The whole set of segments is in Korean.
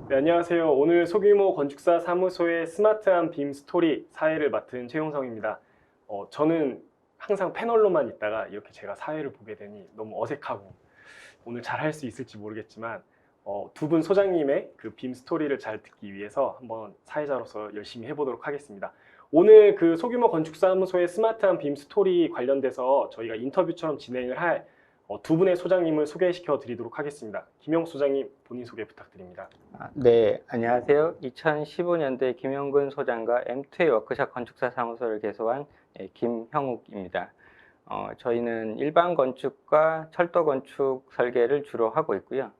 네, 안녕하세요. 오늘 소규모 건축사 사무소의 스마트한 빔 스토리 사회를 맡은 최용성입니다. 저는 항상 패널로만 있다가 이렇게 제가 사회를 보게 되니 너무 어색하고 오늘 잘 할 수 있을지 모르겠지만 두 분 소장님의 그 빔 스토리를 잘 듣기 위해서 한번 사회자로서 열심히 해보도록 하겠습니다. 오늘 그 소규모 건축사무소의 스마트한 빔 스토리 관련돼서 저희가 인터뷰처럼 진행을 할 두 분의 소장님을 소개시켜 드리도록 하겠습니다. 김영수 소장님, 본인 소개 부탁드립니다. 네, 안녕하세요. 2015년도에 김영근 소장과 M2A 워크샵 건축사 사무소를 개소한 김형욱입니다. 저희는 일반 건축과 철도 건축 설계를 주로 하고 있고요.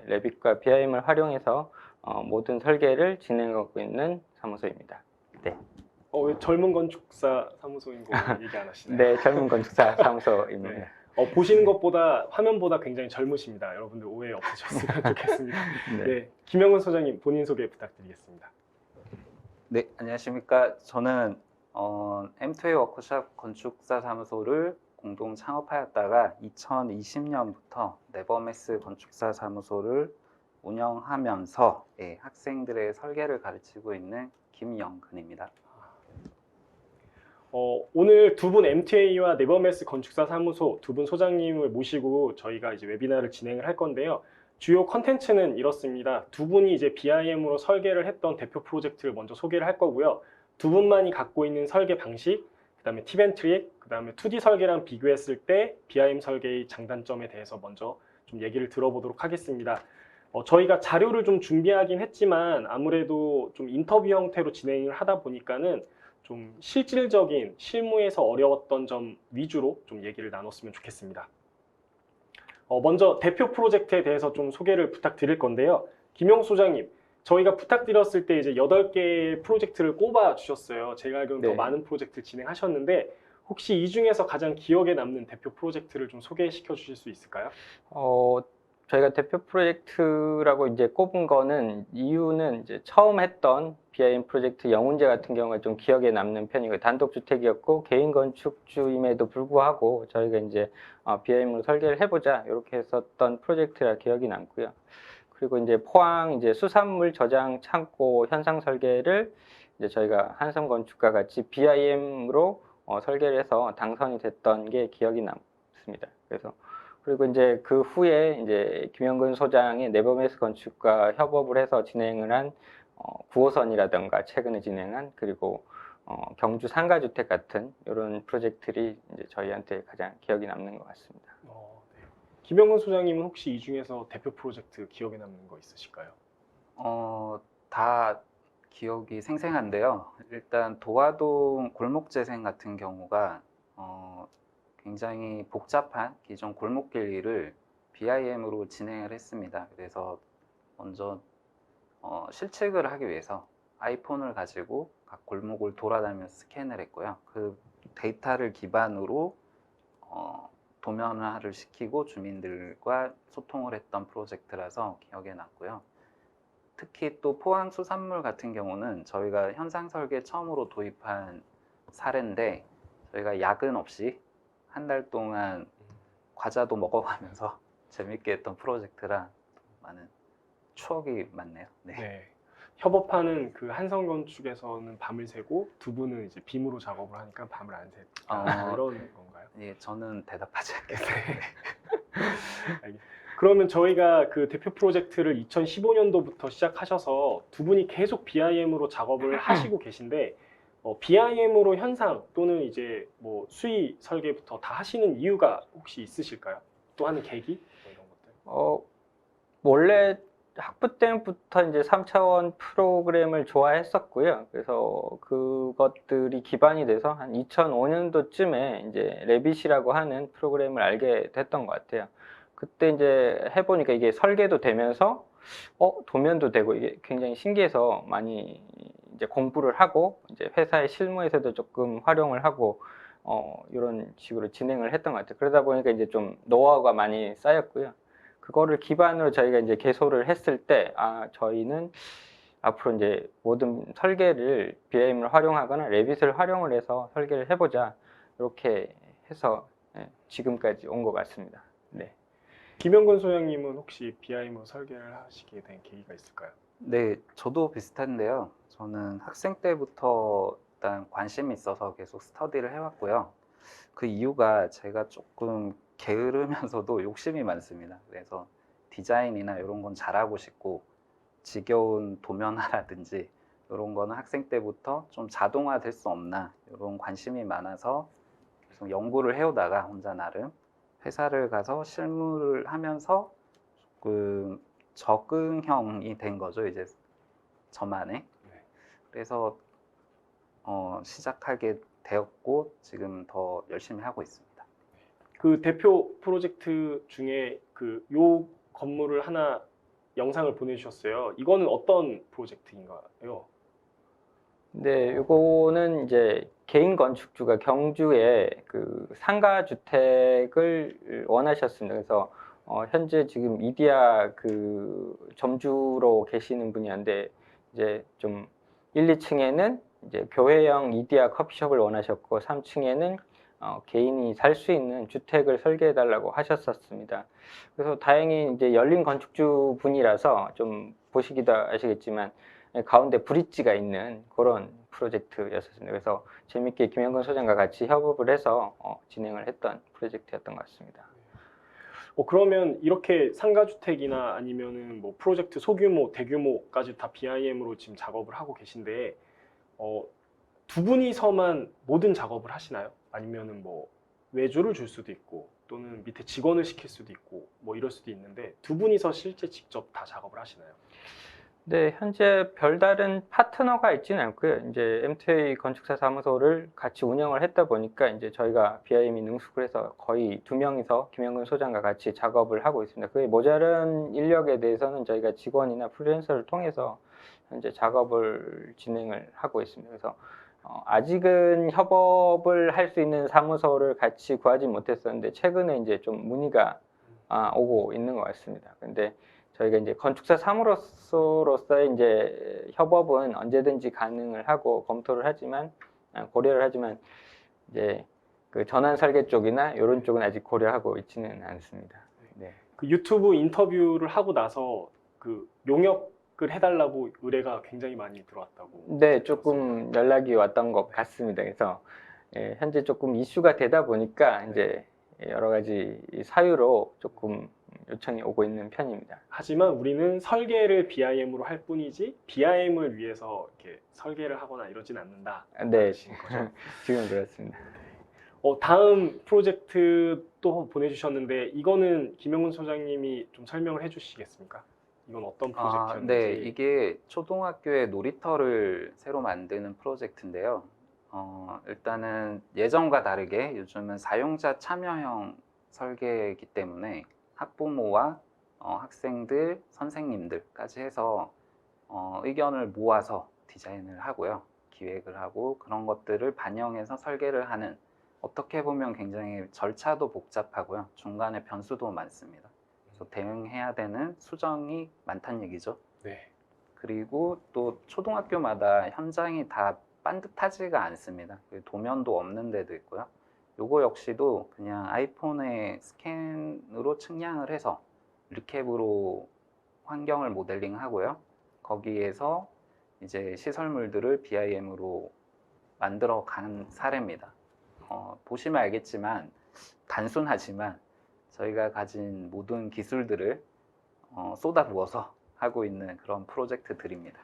레빗과 BIM을 활용해서 모든 설계를 진행하고 있는 사무소입니다. 네. 왜 젊은 건축사 사무소인 거 얘기 안 하시나요? 네, 젊은 건축사 사무소입니다. 네. 보시는 것보다 화면보다 굉장히 젊으십니다. 여러분들 오해 없으셨으면 좋겠습니다. 네. 네, 김영은 소장님 본인 소개 부탁드리겠습니다. 네, 안녕하십니까. 저는 M2A 워크샵 건축사 사무소를 공동 창업하였다가 2020년부터 네버메스 건축사 사무소를 운영하면서 학생들의 설계를 가르치고 있는 김영근입니다. 오늘 두 분 M2A와 네버메스 건축사 사무소 두 분 소장님을 모시고 저희가 이제 웨비나를 진행을 할 건데요. 주요 컨텐츠는 이렇습니다. 두 분이 이제 BIM으로 설계를 했던 대표 프로젝트를 먼저 소개를 할 거고요. 두 분만이 갖고 있는 설계 방식, 그 다음에 팁 앤 트릭, 그 다음에 2D 설계랑 비교했을 때 BIM 설계의 장단점에 대해서 먼저 좀 얘기를 들어보도록 하겠습니다. 저희가 자료를 좀 준비하긴 했지만 아무래도 좀 인터뷰 형태로 진행을 하다 보니까는 좀 실질적인 실무에서 어려웠던 점 위주로 좀 얘기를 나눴으면 좋겠습니다. 먼저 대표 프로젝트에 대해서 좀 소개를 부탁드릴 건데요. 김영수 소장님, 저희가 부탁드렸을 때 이제 8개의 프로젝트를 꼽아 주셨어요. 제가 알기로는 더 네. 많은 프로젝트를 진행하셨는데 혹시 이 중에서 가장 기억에 남는 대표 프로젝트를 좀 소개시켜 주실 수 있을까요? 저희가 대표 프로젝트라고 이제 꼽은 거는 이유는 이제 처음 했던 BIM 프로젝트 영운제 같은 경우가 좀 기억에 남는 편이고 단독주택이었고 개인 건축주임에도 불구하고 저희가 이제 BIM으로 설계를 해보자 이렇게 했었던 프로젝트라 기억이 남고요. 그리고 이제 포항 이제 수산물 저장 창고 현상 설계를 이제 저희가 한섬건축과 같이 BIM으로 설계를 해서 당선이 됐던 게 기억이 남습니다. 그리고 이제 그 후에 이제 김영근 소장의 네버메스 건축과 협업을 해서 진행을 한 9호선이라든가 최근에 진행한 그리고 경주 상가주택 같은 이런 프로젝트들이 이제 저희한테 가장 기억이 남는 것 같습니다. 네. 김영근 소장님은 혹시 이 중에서 대표 프로젝트 기억에 남는 거 있으실까요? 다 기억이 생생한데요. 일단 도화동 골목재생 같은 경우가 굉장히 복잡한 기존 골목길 일을 BIM으로 진행을 했습니다. 그래서 먼저 실측을 하기 위해서 아이폰을 가지고 각 골목을 돌아다니면서 스캔을 했고요. 그 데이터를 기반으로 도면화를 시키고 주민들과 소통을 했던 프로젝트라서 기억에 남고요. 특히 또 포항 수산물 같은 경우는 저희가 현상 설계 처음으로 도입한 사례인데 저희가 야근 없이 한 달 동안 과자도 먹어가면서 재밌게 했던 프로젝트라 많은 추억이 많네요. 네. 네. 협업하는 그 한성건축에서는 밤을 새고 두 분은 이제 빔으로 작업을 하니까 밤을 안 샜다. 이런 건가요? 예, 저는 대답하지 않겠습니다. 그러면 저희가 그 대표 프로젝트를 2015년도부터 시작하셔서 두 분이 계속 BIM으로 작업을 하시고 계신데 BIM으로 현상 또는 이제 뭐 수위 설계부터 다 하시는 이유가 혹시 있으실까요? 또 하는 계기? 뭐 이런 것들. 원래 학부 때부터 이제 3차원 프로그램을 좋아했었고요. 그래서 그것들이 기반이 돼서 한 2005년도쯤에 이제 레빗이라고 하는 프로그램을 알게 됐던 것 같아요. 그때 이제 해보니까 이게 설계도 되면서 도면도 되고 이게 굉장히 신기해서 많이 이제 공부를 하고 이제 회사의 실무에서도 조금 활용을 하고 이런 식으로 진행을 했던 것 같아요. 그러다 보니까 이제 좀 노하우가 많이 쌓였고요. 그거를 기반으로 저희가 이제 개소를 했을 때, 저희는 앞으로 이제 모든 설계를 BIM을 활용하거나 레빗을 활용을 해서 설계를 해보자. 이렇게 해서 지금까지 온 것 같습니다. 네. 김영근 소장님은 혹시 BIM으로 설계를 하시게 된 계기가 있을까요? 네, 저도 비슷한데요. 저는 학생 때부터 일단 관심이 있어서 계속 스터디를 해왔고요. 그 이유가 제가 조금 게으르면서도 욕심이 많습니다. 그래서 디자인이나 이런 건 잘하고 싶고, 지겨운 도면화라든지 이런 거는 학생 때부터 좀 자동화 될 수 없나 이런 관심이 많아서 계속 연구를 해오다가 혼자 나름 회사를 가서 실무를 하면서 그 적응형이 된 거죠, 이제 저만의. 그래서 시작하게 되었고 지금 더 열심히 하고 있습니다. 그 대표 프로젝트 중에 그 요 건물을 하나 영상을 보내주셨어요. 이거는 어떤 프로젝트인가요? 네, 요거는 이제 개인 건축주가 경주에 그 상가 주택을 원하셨습니다. 그래서 현재 지금 이디야 그 점주로 계시는 분이었는데 이제 좀 1, 2층에는 이제 교회형 이디야 커피숍을 원하셨고 3층에는 개인이 살 수 있는 주택을 설계해 달라고 하셨었습니다. 그래서 다행히 이제 열린 건축주 분이라서 좀 보시기도 아시겠지만 가운데 브릿지가 있는 그런 프로젝트였습니다. 그래서 재밌게 김영근 소장과 같이 협업을 해서 진행을 했던 프로젝트였던 것 같습니다. 그러면 이렇게 상가주택이나 아니면은 뭐 프로젝트 소규모, 대규모까지 다 BIM으로 지금 작업을 하고 계신데, 두 분이서만 모든 작업을 하시나요? 아니면은 뭐 외주를 줄 수도 있고, 또는 밑에 직원을 시킬 수도 있고, 뭐 이럴 수도 있는데, 두 분이서 실제 직접 다 작업을 하시나요? 네, 현재 별다른 파트너가 있지는 않고요. 이제 MTA 건축사 사무소를 같이 운영을 했다 보니까 이제 저희가 BIM이 능숙을 해서 거의 2명이서 김영근 소장과 같이 작업을 하고 있습니다. 그에 모자란 인력에 대해서는 저희가 직원이나 프리랜서를 통해서 현재 작업을 진행을 하고 있습니다. 그래서 아직은 협업을 할 수 있는 사무소를 같이 구하지 못했었는데 최근에 이제 좀 문의가 오고 있는 것 같습니다. 근데 저희가 이제 건축사 사무로서의 이제 협업은 언제든지 가능을 하고 검토를 하지만 고려를 하지만 이제 그 전환 설계 쪽이나 이런 쪽은 아직 고려하고 있지는 않습니다. 네. 그 유튜브 인터뷰를 하고 나서 그 용역을 해달라고 의뢰가 굉장히 많이 들어왔다고. 네, 조금 연락이 왔던 것 같습니다. 그래서 현재 조금 이슈가 되다 보니까 이제 여러 가지 사유로 조금 요청이 오고 있는 편입니다. 하지만 우리는 설계를 BIM으로 할 뿐이지 BIM을 위해서 이렇게 설계를 하고 이러진 않는다. 네, 하신 거죠. 지금 그렇습니다. 다음 프로젝트 또 보내주셨는데 이거는 김영훈 소장님이 좀 설명을 해주시겠습니까? 이건 어떤 프로젝트였는지. 네, 이게 초등학교의 놀이터를 새로 만드는 프로젝트인데요. 일단은 예전과 다르게 요즘은 사용자 참여형 설계이기 때문에 학부모와 학생들, 선생님들까지 해서 의견을 모아서 디자인을 하고요. 기획을 하고 그런 것들을 반영해서 설계를 하는, 어떻게 보면 굉장히 절차도 복잡하고요. 중간에 변수도 많습니다. 그래서 대응해야 되는 수정이 많다는 얘기죠. 네. 그리고 또 초등학교마다 현장이 다 반듯하지가 않습니다. 도면도 없는 데도 있고요. 요거 역시도 그냥 아이폰에 스캔으로 측량을 해서 리캡으로 환경을 모델링 하고요. 거기에서 이제 시설물들을 BIM으로 만들어 간 사례입니다. 보시면 알겠지만 단순하지만 저희가 가진 모든 기술들을 쏟아부어서 하고 있는 그런 프로젝트들입니다.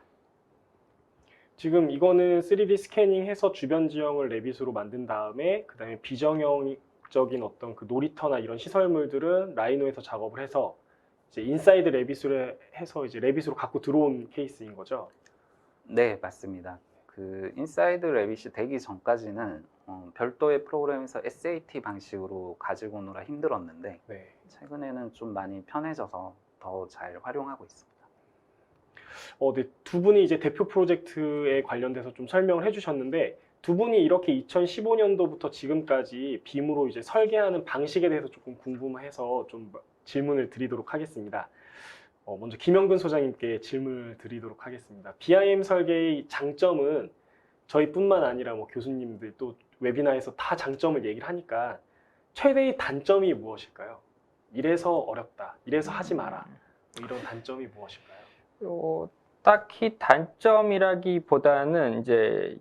지금 이거는 3D 스캐닝해서 주변 지형을 레빗으로 만든 다음에 그 다음에 비정형적인 어떤 그 놀이터나 이런 시설물들은 라이노에서 작업을 해서 이제 인사이드 레빗으로 해서 이제 레빗으로 갖고 들어온 케이스인 거죠? 네, 맞습니다. 그 인사이드 레빗이 되기 전까지는 별도의 프로그램에서 SAT 방식으로 가지고 오느라 힘들었는데 네. 최근에는 좀 많이 편해져서 더 잘 활용하고 있습니다. 네, 두 분이 이제 대표 프로젝트에 관련돼서 좀 설명을 해주셨는데 두 분이 이렇게 2015년도부터 지금까지 빔으로 이제 설계하는 방식에 대해서 조금 궁금해서 좀 질문을 드리도록 하겠습니다. 먼저 김영근 소장님께 질문을 드리도록 하겠습니다. BIM 설계의 장점은 저희뿐만 아니라 뭐 교수님들 또 웨비나에서 다 장점을 얘기를 하니까 최대의 단점이 무엇일까요? 이래서 어렵다, 이래서 하지 마라, 뭐 이런 단점이 무엇일까요? 딱히 단점이라기보다는 이제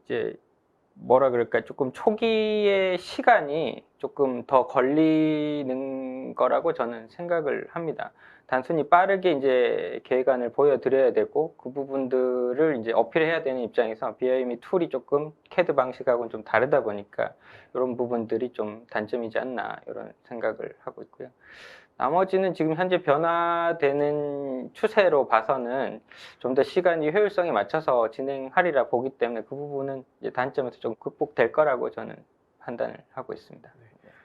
뭐라 그럴까, 조금 초기의 시간이 조금 더 걸리는 거라고 저는 생각을 합니다. 단순히 빠르게 이제 계획안을 보여드려야 되고 그 부분들을 이제 어필해야 되는 입장에서 BIM 툴이 조금 CAD 방식하고는 좀 다르다 보니까 이런 부분들이 좀 단점이지 않나 이런 생각을 하고 있고요. 나머지는 지금 현재 변화되는 추세로 봐서는 좀 더 시간이 효율성에 맞춰서 진행하리라 보기 때문에 그 부분은 이제 단점에서 좀 극복될 거라고 저는 판단을 하고 있습니다.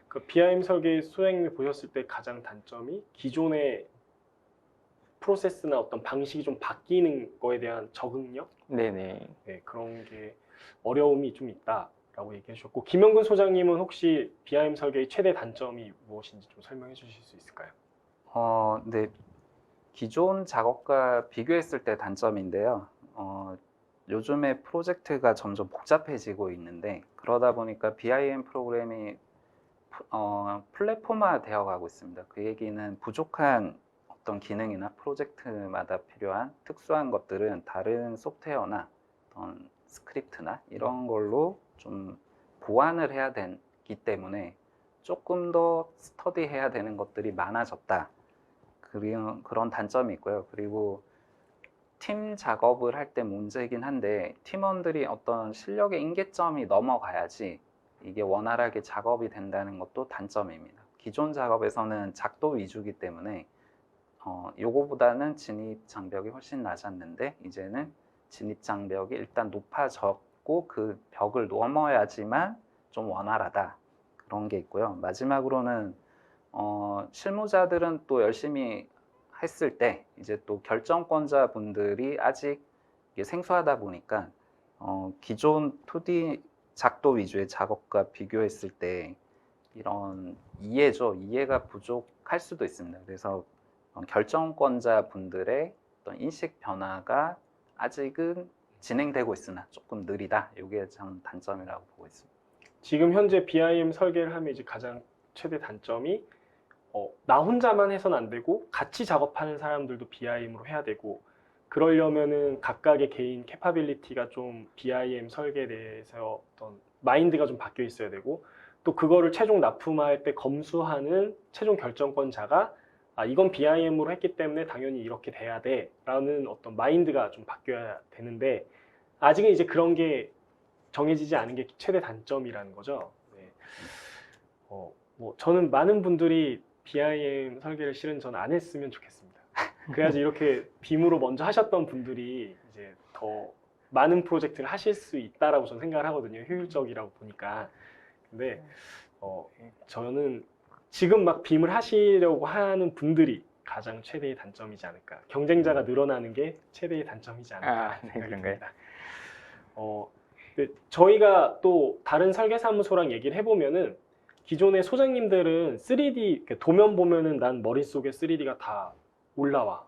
그 BIM 설계 소장님이 보셨을 때 가장 단점이 기존의 프로세스나 어떤 방식이 좀 바뀌는 거에 대한 적응력? 네네. 네, 그런 게 어려움이 좀 있다라고 얘기해 주셨고, 김영근 소장님은 혹시 BIM 설계의 최대 단점이 무엇인지 좀 설명해 주실 수 있을까요? 네. 기존 작업과 비교했을 때 단점인데요. 요즘에 프로젝트가 점점 복잡해지고 있는데 그러다 보니까 BIM 프로그램이 플랫폼화 되어 가고 있습니다. 그 얘기는 부족한 어떤 기능이나 프로젝트마다 필요한 특수한 것들은 다른 소프트웨어나 어떤 스크립트나 이런 걸로 좀 보완을 해야 되기 때문에 조금 더 스터디해야 되는 것들이 많아졌다. 그런 단점이 있고요. 그리고 팀 작업을 할 때 문제이긴 한데 팀원들이 어떤 실력의 임계점이 넘어가야지 이게 원활하게 작업이 된다는 것도 단점입니다. 기존 작업에서는 작도 위주이기 때문에 요거보다는 진입 장벽이 훨씬 낮았는데 이제는 진입 장벽이 일단 높아졌고 그 벽을 넘어야지만 좀 원활하다. 그런 게 있고요. 마지막으로는 실무자들은 또 열심히 했을 때 이제 또 결정권자 분들이 아직 이게 생소하다 보니까 기존 2D 작도 위주의 작업과 비교했을 때 이런 이해가 부족할 수도 있습니다. 그래서 결정권자 분들의 어떤 인식 변화가 아직은 진행되고 있으나 조금 느리다. 이게 참 단점이라고 보고 있습니다. 지금 현재 BIM 설계를 하면 이제 가장 최대 단점이 나 혼자만 해서는 안 되고 같이 작업하는 사람들도 BIM으로 해야 되고, 그러려면은 각각의 개인 캐파빌리티가 좀 BIM 설계에 대해서 어떤 마인드가 좀 바뀌어 있어야 되고, 또 그거를 최종 납품할 때 검수하는 최종 결정권자가 이건 BIM으로 했기 때문에 당연히 이렇게 돼야 돼 라는 어떤 마인드가 좀 바뀌어야 되는데, 아직은 이제 그런 게 정해지지 않은 게 최대 단점이라는 거죠. 네. 뭐 저는 많은 분들이 BIM 설계를 실은 전 안 했으면 좋겠습니다. 그래야지 이렇게 빔으로 먼저 하셨던 분들이 이제 더 많은 프로젝트를 하실 수 있다라고 저는 생각을 하거든요. 효율적이라고 보니까. 근데 저는 지금 막 빔을 하시려고 하는 분들이 가장 최대의 단점이지 않을까. 경쟁자가 늘어나는 게 최대의 단점이지 않을까 네, 생각이 그런가요? 듭니다. 근데 저희가 또 다른 설계사무소랑 얘기를 해보면은 기존의 소장님들은 3D 도면 보면은 난 머릿속에 3D가 다 올라와.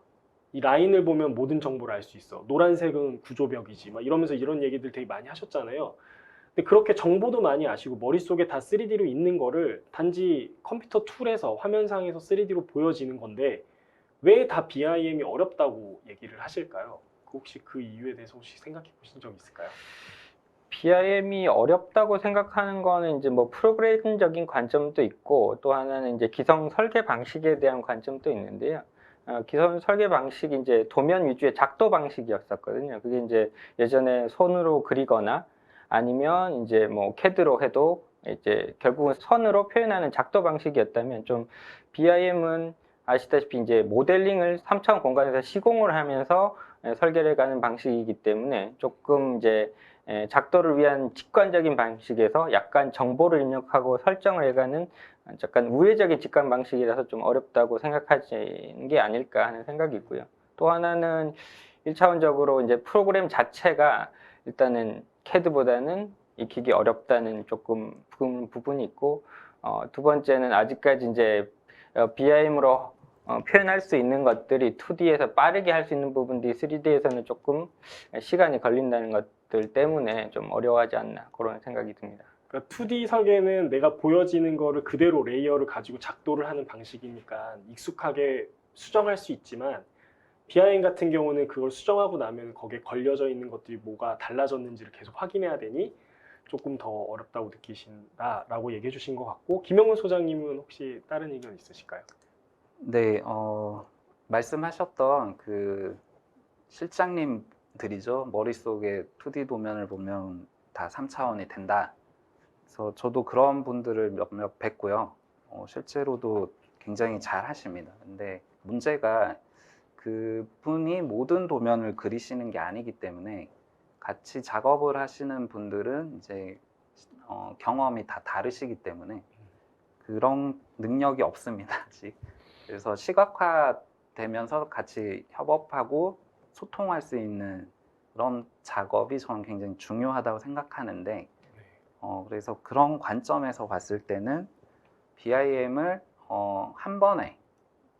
이 라인을 보면 모든 정보를 알 수 있어. 노란색은 구조벽이지. 막 이러면서 이런 얘기들 되게 많이 하셨잖아요. 근데 그렇게 정보도 많이 아시고 머릿속에 다 3D로 있는 거를 단지 컴퓨터 툴에서 화면상에서 3D로 보여지는 건데 왜 다 BIM이 어렵다고 얘기를 하실까요? 혹시 그 이유에 대해서 혹시 생각해 보신 적 있을까요? BIM이 어렵다고 생각하는 거는 이제 뭐 프로그램적인 관점도 있고 또 하나는 이제 기성 설계 방식에 대한 관점도 있는데요. 기성 설계 방식이 이제 도면 위주의 작도 방식이었었거든요. 그게 이제 예전에 손으로 그리거나 아니면 이제 뭐 CAD로 해도 이제 결국은 선으로 표현하는 작도 방식이었다면, 좀 BIM은 아시다시피 이제 모델링을 3차원 공간에서 시공을 하면서 설계를 가는 방식이기 때문에 조금 이제 작도를 위한 직관적인 방식에서 약간 정보를 입력하고 설정을 해가는 약간 우회적인 직관 방식이라서 좀 어렵다고 생각하시는 게 아닐까 하는 생각이 있고요. 또 하나는 1차원적으로 이제 프로그램 자체가 일단은 CAD보다는 익히기 어렵다는 조금 부분이 있고, 두 번째는 아직까지 이제 BIM으로 표현할 수 있는 것들이 2D에서 빠르게 할 수 있는 부분들이 3D에서는 조금 시간이 걸린다는 것들 때문에 좀 어려워하지 않나 그런 생각이 듭니다. 그러니까 2D 설계는 내가 보여지는 거를 그대로 레이어를 가지고 작도를 하는 방식이니까 익숙하게 수정할 수 있지만 BIM 같은 경우는 그걸 수정하고 나면 거기에 걸려져 있는 것들이 뭐가 달라졌는지를 계속 확인해야 되니 조금 더 어렵다고 느끼신다라고 얘기해 주신 것 같고, 김영훈 소장님은 혹시 다른 의견 있으실까요? 네, 말씀하셨던 그 실장님들이죠. 머릿속에 2D 도면을 보면 다 3차원이 된다. 그래서 저도 그런 분들을 몇몇 뵀고요. 실제로도 굉장히 잘 하십니다. 근데 문제가 그분이 모든 도면을 그리시는 게 아니기 때문에 같이 작업을 하시는 분들은 이제 경험이 다 다르시기 때문에 그런 능력이 없습니다, 아직. 그래서 시각화되면서 같이 협업하고 소통할 수 있는 그런 작업이 저는 굉장히 중요하다고 생각하는데, 그래서 그런 관점에서 봤을 때는 BIM을 한 번에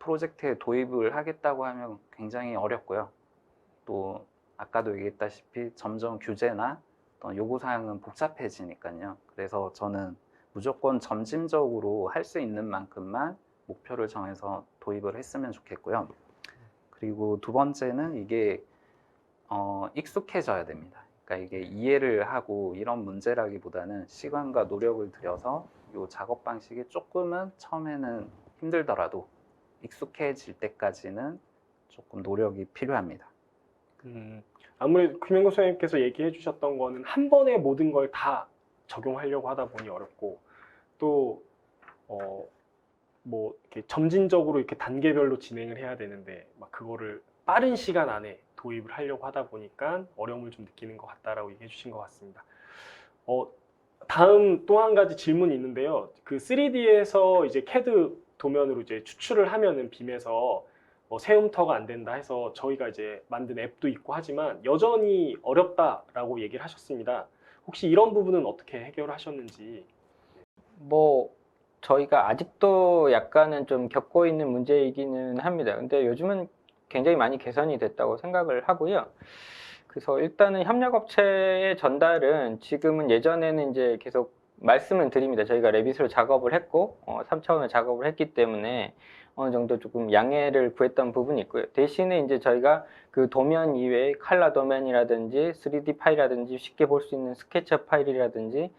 프로젝트에 도입을 하겠다고 하면 굉장히 어렵고요. 또 아까도 얘기했다시피 점점 규제나 어떤 요구사항은 복잡해지니까요. 그래서 저는 무조건 점진적으로 할 수 있는 만큼만 목표를 정해서 도입을 했으면 좋겠고요. 그리고 두 번째는 이게 익숙해져야 됩니다. 그러니까 이게 이해를 하고 이런 문제라기보다는 시간과 노력을 들여서 이 작업 방식이 조금은 처음에는 힘들더라도 익숙해질 때까지는 조금 노력이 필요합니다. 아무래도 김영훈 소장님께서 얘기해 주셨던 거는 한 번에 모든 걸 다 적용하려고 하다 보니 어렵고, 또 뭐 이렇게 점진적으로 이렇게 단계별로 진행을 해야 되는데 막 그거를 빠른 시간 안에 도입을 하려고 하다 보니까 어려움을 좀 느끼는 것 같다라고 얘기해 주신 것 같습니다. 다음 또 한 가지 질문이 있는데요. 그 3D에서 이제 CAD 도면으로 이제 추출을 하면은 빔에서 세움터가 안 된다 해서 저희가 이제 만든 앱도 있고 하지만 여전히 어렵다라고 얘기를 하셨습니다. 혹시 이런 부분은 어떻게 해결하셨는지? 뭐 저희가 아직도 약간은 좀 겪고 있는 문제이기는 합니다. 근데 요즘은 굉장히 많이 개선이 됐다고 생각을 하고요. 그래서 일단은 협력업체의 전달은 지금은 예전에는 이제 계속 말씀을 드립니다. 저희가 레빗으로 작업을 했고 3차원을 작업을 했기 때문에 어느 정도 조금 양해를 구했던 부분이 있고요. 대신에 이제 저희가 그 도면 이외에 컬러 도면이라든지 3D 파일이라든지 쉽게 볼 수 있는 스케치업 파일이라든지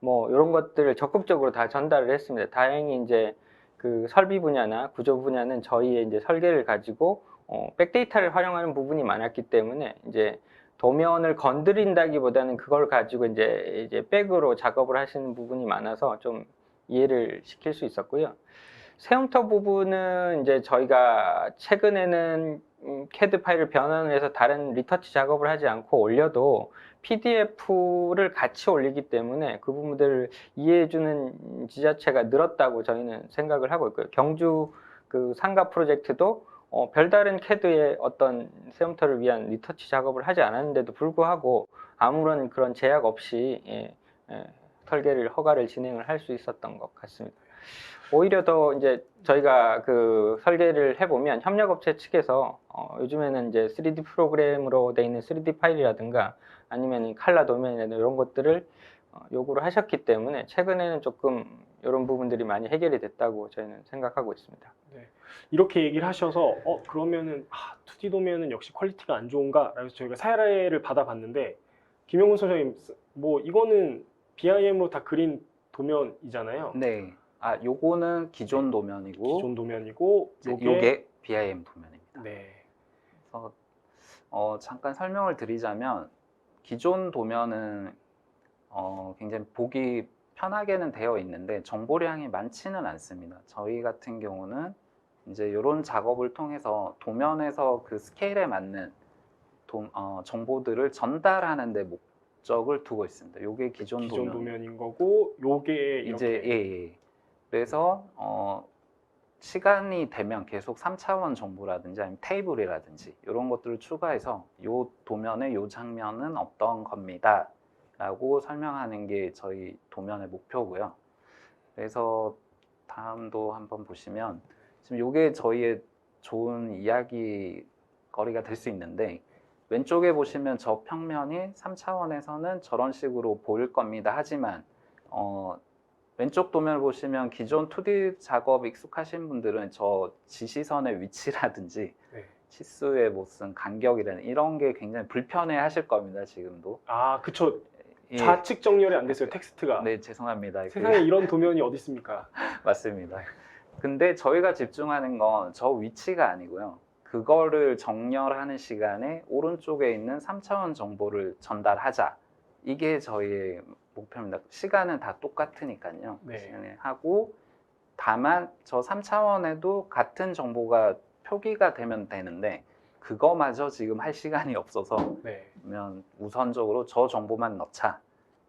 뭐 이런 것들을 적극적으로 다 전달을 했습니다. 다행히 이제 그 설비 분야나 구조 분야는 저희의 이제 설계를 가지고 백데이터를 활용하는 부분이 많았기 때문에 이제 도면을 건드린다기보다는 그걸 가지고 이제 백으로 작업을 하시는 부분이 많아서 좀 이해를 시킬 수 있었고요. 세움터 부분은 이제 저희가 최근에는 CAD 파일을 변환을 해서 다른 리터치 작업을 하지 않고 올려도 PDF를 같이 올리기 때문에 그 부분들을 이해해주는 지자체가 늘었다고 저희는 생각을 하고 있고요. 경주 그 상가 프로젝트도 별다른 CAD의 어떤 세움터를 위한 리터치 작업을 하지 않았는데도 불구하고 아무런 그런 제약 없이 설계를 허가를 진행을 할 수 있었던 것 같습니다. 오히려 더 이제 저희가 그 설계를 해보면 협력업체 측에서 요즘에는 이제 3D 프로그램으로 되어 있는 3D 파일이라든가 아니면 컬러 도면이라든가 이런 것들을 요구를 하셨기 때문에 최근에는 조금 이런 부분들이 많이 해결이 됐다고 저희는 생각하고 있습니다. 네. 이렇게 얘기를 하셔서 그러면은 2D 도면은 역시 퀄리티가 안 좋은가? 라고 저희가 사례를 받아봤는데, 김영훈 소장님 뭐 이거는 BIM으로 다 그린 도면이잖아요. 네, 요거는 기존 도면이고 기존 도면이고 요게 BIM 도면입니다. 네. 그래서 잠깐 설명을 드리자면 기존 도면은 굉장히 보기 편하게는 되어 있는데 정보량이 많지는 않습니다. 저희 같은 경우는 이제 이런 작업을 통해서 도면에서 그 스케일에 맞는 정보들을 전달하는 데 목적을 두고 있습니다. 이게 기존 도면인 거고 요게 이제 이렇게 그래서 시간이 되면 계속 3차원 정보라든지 아니면 테이블이라든지 이런 것들을 추가해서 이 도면의 이 장면은 어떤 겁니다 라고 설명하는 게 저희 도면의 목표고요. 그래서 다음도 한번 보시면 지금 이게 저희의 좋은 이야기거리가 될 수 있는데, 왼쪽에 보시면 저 평면이 3차원에서는 저런 식으로 보일 겁니다. 하지만 왼쪽 도면을 보시면 기존 2D 작업 익숙하신 분들은 저 지시선의 위치라든지 치수에 무슨 간격이라는 이런 게 굉장히 불편해 하실 겁니다, 지금도. 아, 그쵸. 예. 좌측 정렬이 안 됐어요, 텍스트가. 네, 죄송합니다. 세상에 이런 도면이 어디 있습니까? 맞습니다. 근데 저희가 집중하는 건 저 위치가 아니고요. 그거를 정렬하는 시간에 오른쪽에 있는 3차원 정보를 전달하자. 이게 저희의 목표입니다. 시간은 다 똑같으니까요. 네. 시간에 하고 다만 저 3차원에도 같은 정보가 표기가 되면 되는데 그거마저 지금 할 시간이 없어서 네. 그러면 우선적으로 저 정보만 넣자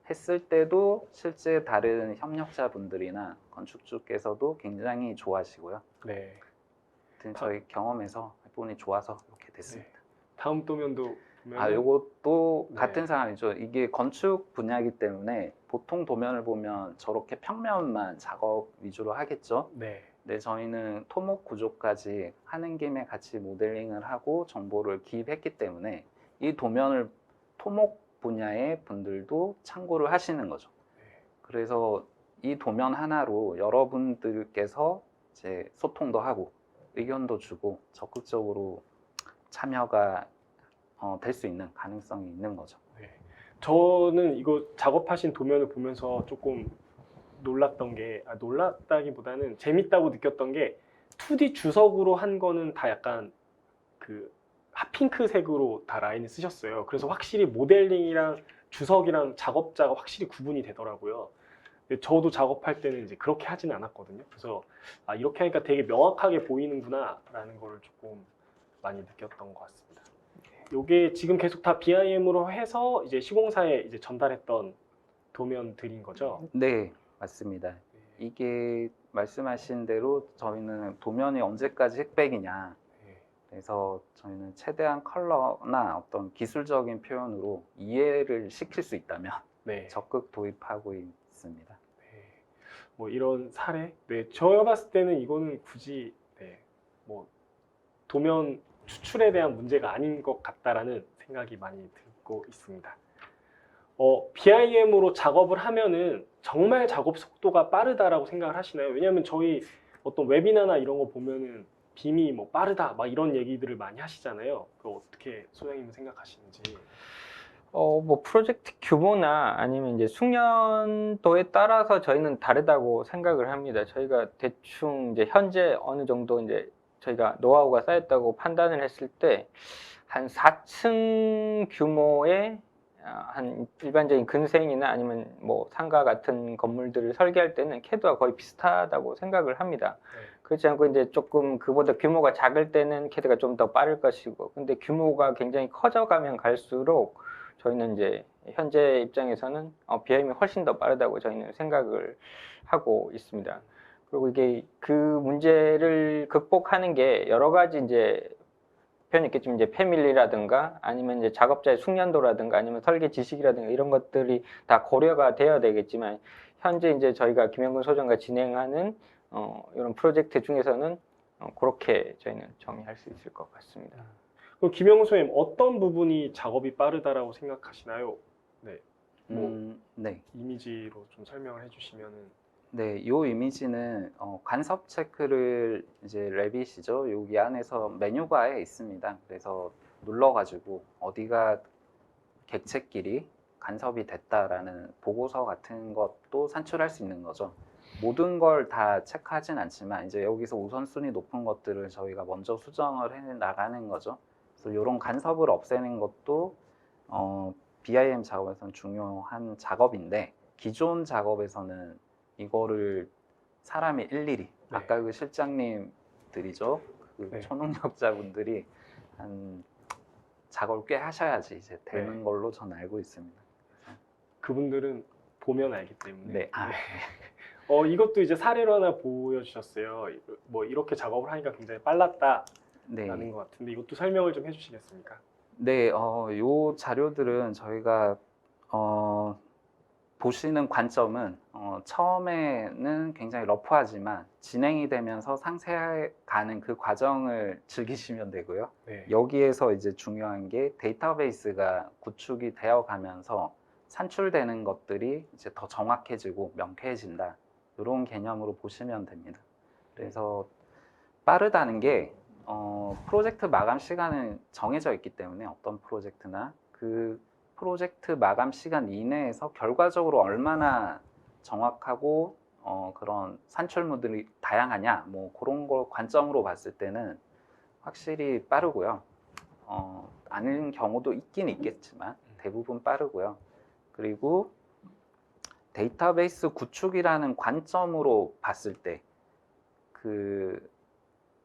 했을 때도 실제 다른 협력자분들이나 건축주께서도 굉장히 좋아하시고요. 네. 아무튼 저희 경험에서 해보니 좋아서 이렇게 됐습니다. 다음 도면도 보면 아, 요것도 네. 같은 상황이죠. 이게 건축 분야이기 때문에 보통 도면을 보면 저렇게 평면만 작업 위주로 하겠죠. 네. 근데 저희는 토목 구조까지 하는 김에 같이 모델링을 하고 정보를 기입했기 때문에 이 도면을 토목 분야의 분들도 참고를 하시는 거죠. 그래서 이 도면 하나로 여러분들께서 이제 소통도 하고 의견도 주고 적극적으로 참여가 될 수 있는 가능성이 있는 거죠. 네. 저는 이거 작업하신 도면을 보면서 조금 놀랐던 게, 놀랐다기보다는 재밌다고 느꼈던 게 2D 주석으로 한 거는 다 약간 그 핫핑크색으로 다 라인을 쓰셨어요. 그래서 확실히 모델링이랑 주석이랑 작업자가 확실히 구분이 되더라고요. 근데 저도 작업할 때는 이제 그렇게 하지는 않았거든요. 그래서 아, 이렇게 하니까 되게 명확하게 보이는구나 라는 거를 조금 많이 느꼈던 것 같습니다. 이게 지금 계속 다 BIM으로 해서 이제 시공사에 이제 전달했던 도면들인 거죠. 네, 맞습니다. 이게 말씀하신 대로 저희는 도면이 언제까지 흑백이냐. 네. 그래서 저희는 최대한 컬러나 어떤 기술적인 표현으로 이해를 시킬 수 있다면 네. 적극 도입하고 있습니다. 네. 뭐 이런 사례, 네, 제가 봤을 때는 이거는 굳이 네, 뭐 도면 추출에 대한 문제가 아닌 것 같다라는 생각이 많이 들고 있습니다. BIM으로 작업을 하면은 정말 작업 속도가 빠르다라고 생각을 하시나요? 왜냐하면 저희 어떤 웨비나나 이런 거 보면은 빔이 뭐 빠르다 막 이런 얘기들을 많이 하시잖아요. 그거 어떻게 소장님은 생각하시는지. 뭐 프로젝트 규모나 아니면 이제 숙련도에 따라서 저희는 다르다고 생각을 합니다. 저희가 대충 이제 현재 어느 정도 이제 저희가 노하우가 쌓였다고 판단을 했을 때 한 4층 규모의 한 일반적인 근생이나 아니면 뭐 상가 같은 건물들을 설계할 때는 캐드와 거의 비슷하다고 생각을 합니다. 네. 그렇지 않고 이제 조금 그보다 규모가 작을 때는 캐드가 좀 더 빠를 것이고, 근데 규모가 굉장히 커져가면 갈수록 저희는 이제 현재 입장에서는 BIM이 훨씬 더 빠르다고 저희는 생각을 하고 있습니다. 그리고 이게 그 문제를 극복하는 게 여러 가지 이제 표현이 있겠지만 이제 패밀리라든가 아니면 이제 작업자의 숙련도라든가 아니면 설계 지식이라든가 이런 것들이 다 고려가 되어야 되겠지만 현재 이제 저희가 김영근 소장과 진행하는 이런 프로젝트 중에서는 그렇게 저희는 정의할 수 있을 것 같습니다. 그럼 김영훈 소장님 어떤 부분이 작업이 빠르다라고 생각하시나요? 네, 뭐 네. 이미지로 좀 설명을 해주시면은. 네, 이 이미지는 간섭 체크를 이제 레빗이죠. 여기 안에서 메뉴바에 있습니다. 그래서 눌러가지고 어디가 객체끼리 간섭이 됐다라는 보고서 같은 것도 산출할 수 있는 거죠. 모든 걸 다 체크하진 않지만 이제 여기서 우선순위 높은 것들을 저희가 먼저 수정을 해 나가는 거죠. 그래서 이런 간섭을 없애는 것도 BIM 작업에서는 중요한 작업인데 기존 작업에서는 이거를 사람이 일일이 아까 그 실장님들이죠, 그 네. 초능력자분들이 한 작업을 꽤 하셔야지 이제 되는 네. 걸로 저는 알고 있습니다. 그분들은 보면 알기 때문에. 네. 이것도 이제 사례로 하나 보여주셨어요. 뭐 이렇게 작업을 하니까 굉장히 빨랐다라는 네. 것 같은데 이것도 설명을 좀 해주시겠습니까? 네, 요 자료들은 저희가 보시는 관점은 처음에는 굉장히 러프하지만 진행이 되면서 상세하게 가는 그 과정을 즐기시면 되고요. 네. 여기에서 이제 중요한 게 데이터베이스가 구축이 되어 가면서 산출되는 것들이 이제 더 정확해지고 명쾌해진다. 이런 개념으로 보시면 됩니다. 그래서 빠르다는 게 프로젝트 마감 시간은 정해져 있기 때문에 어떤 프로젝트나 그 프로젝트 마감 시간 이내에서 결과적으로 얼마나 정확하고 그런 산출물들이 다양하냐 뭐 그런 걸 관점으로 봤을 때는 확실히 빠르고요. 아닌 경우도 있긴 있겠지만 대부분 빠르고요. 그리고 데이터베이스 구축이라는 관점으로 봤을 때 그